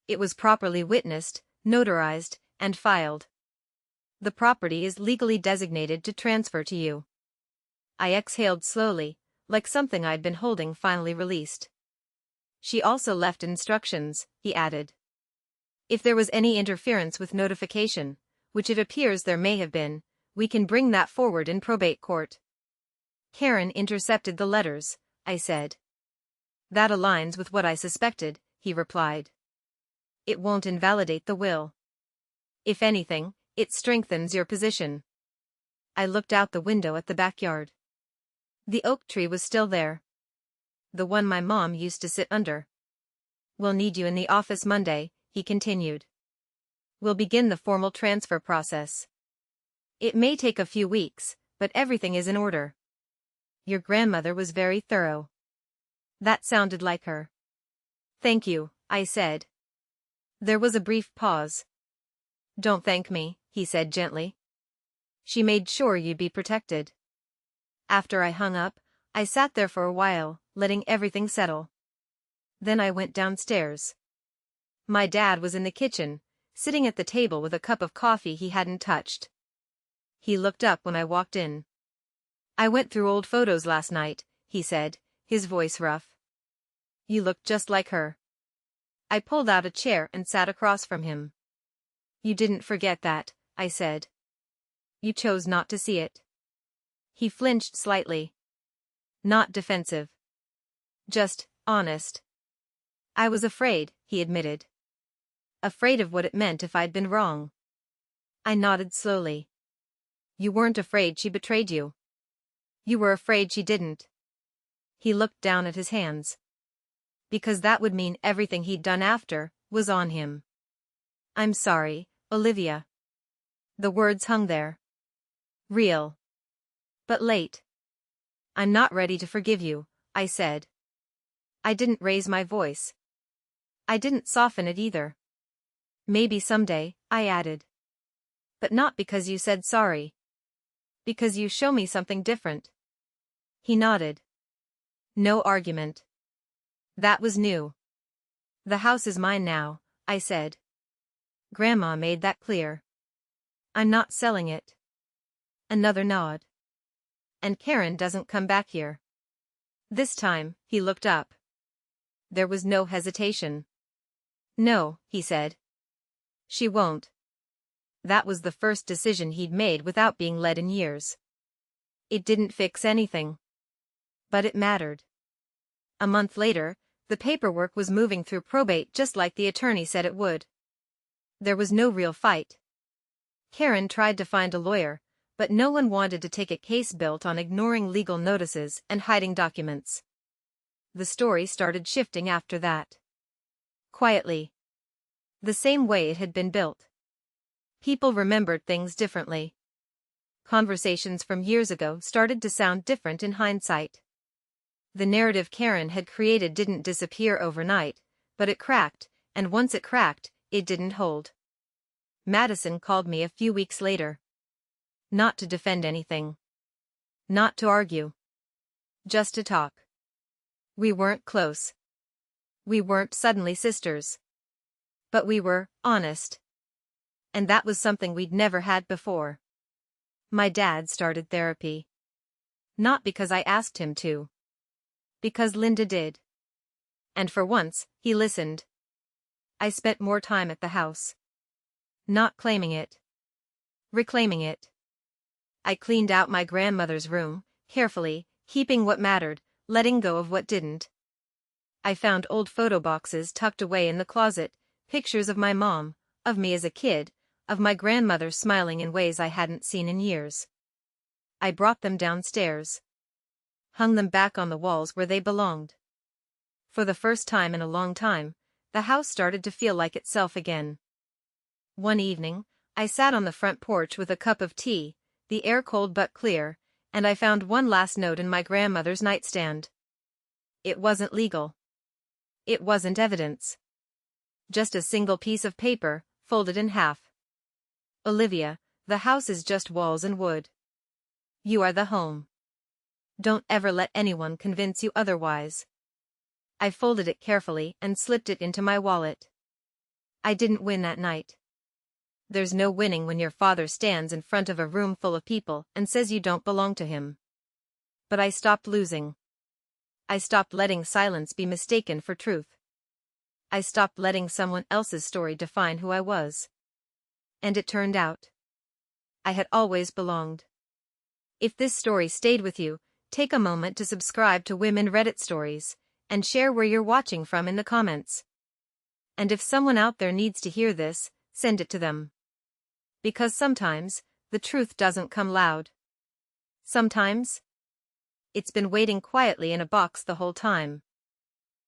It was properly witnessed, notarized, and filed. The property is legally designated to transfer to you. I exhaled slowly, like something I'd been holding finally released. She also left instructions, he added. If there was any interference with notification, which it appears there may have been, we can bring that forward in probate court. Karen intercepted the letters, I said. That aligns with what I suspected, he replied. It won't invalidate the will. If anything, it strengthens your position. I looked out the window at the backyard. The oak tree was still there. The one my mom used to sit under. We'll need you in the office Monday, he continued. We'll begin the formal transfer process. It may take a few weeks, but everything is in order. Your grandmother was very thorough. That sounded like her. Thank you, I said. There was a brief pause. Don't thank me, he said gently. She made sure you'd be protected. After I hung up, I sat there for a while, letting everything settle. Then I went downstairs. My dad was in the kitchen, sitting at the table with a cup of coffee he hadn't touched. He looked up when I walked in. I went through old photos last night, he said, his voice rough. You look just like her. I pulled out a chair and sat across from him. You didn't forget that, I said. You chose not to see it. He flinched slightly. Not defensive. Just honest. I was afraid, he admitted. Afraid of what it meant if I'd been wrong. I nodded slowly. You weren't afraid she betrayed you. You were afraid she didn't. He looked down at his hands. Because that would mean everything he'd done after was on him. I'm sorry, Olivia. The words hung there. Real. But late. I'm not ready to forgive you, I said. I didn't raise my voice. I didn't soften it either. Maybe someday, I added. But not because you said sorry. Because you show me something different. He nodded. No argument. That was new. The house is mine now, I said. Grandma made that clear. I'm not selling it. Another nod. And Karen doesn't come back here. This time, he looked up. There was no hesitation. No, he said. She won't. That was the first decision he'd made without being led in years. It didn't fix anything. But it mattered. A month later, the paperwork was moving through probate just like the attorney said it would. There was no real fight. Karen tried to find a lawyer, but no one wanted to take a case built on ignoring legal notices and hiding documents. The story started shifting after that. Quietly. The same way it had been built. People remembered things differently. Conversations from years ago started to sound different in hindsight. The narrative Karen had created didn't disappear overnight, but it cracked, and once it cracked, it didn't hold. Madison called me a few weeks later. Not to defend anything. Not to argue. Just to talk. We weren't close. We weren't suddenly sisters. But we were honest. And that was something we'd never had before. My dad started therapy. Not because I asked him to. Because Linda did. And for once, he listened. I spent more time at the house. Not claiming it. reclaiming it. I cleaned out my grandmother's room, carefully, keeping what mattered, letting go of what didn't. I found old photo boxes tucked away in the closet, pictures of my mom, of me as a kid, of my grandmother smiling in ways I hadn't seen in years. I brought them downstairs. Hung them back on the walls where they belonged. For the first time in a long time, the house started to feel like itself again. One evening, I sat on the front porch with a cup of tea, the air cold but clear, and I found one last note in my grandmother's nightstand. It wasn't legal. It wasn't evidence. Just a single piece of paper, folded in half. Olivia, the house is just walls and wood. You are the home. Don't ever let anyone convince you otherwise. I folded it carefully and slipped it into my wallet. I didn't win that night. There's no winning when your father stands in front of a room full of people and says you don't belong to him. But I stopped losing. I stopped letting silence be mistaken for truth. I stopped letting someone else's story define who I was. And it turned out, I had always belonged. If this story stayed with you, take a moment to subscribe to Women Reddit Stories, and share where you're watching from in the comments. And if someone out there needs to hear this, send it to them. Because sometimes, the truth doesn't come loud. Sometimes, it's been waiting quietly in a box the whole time.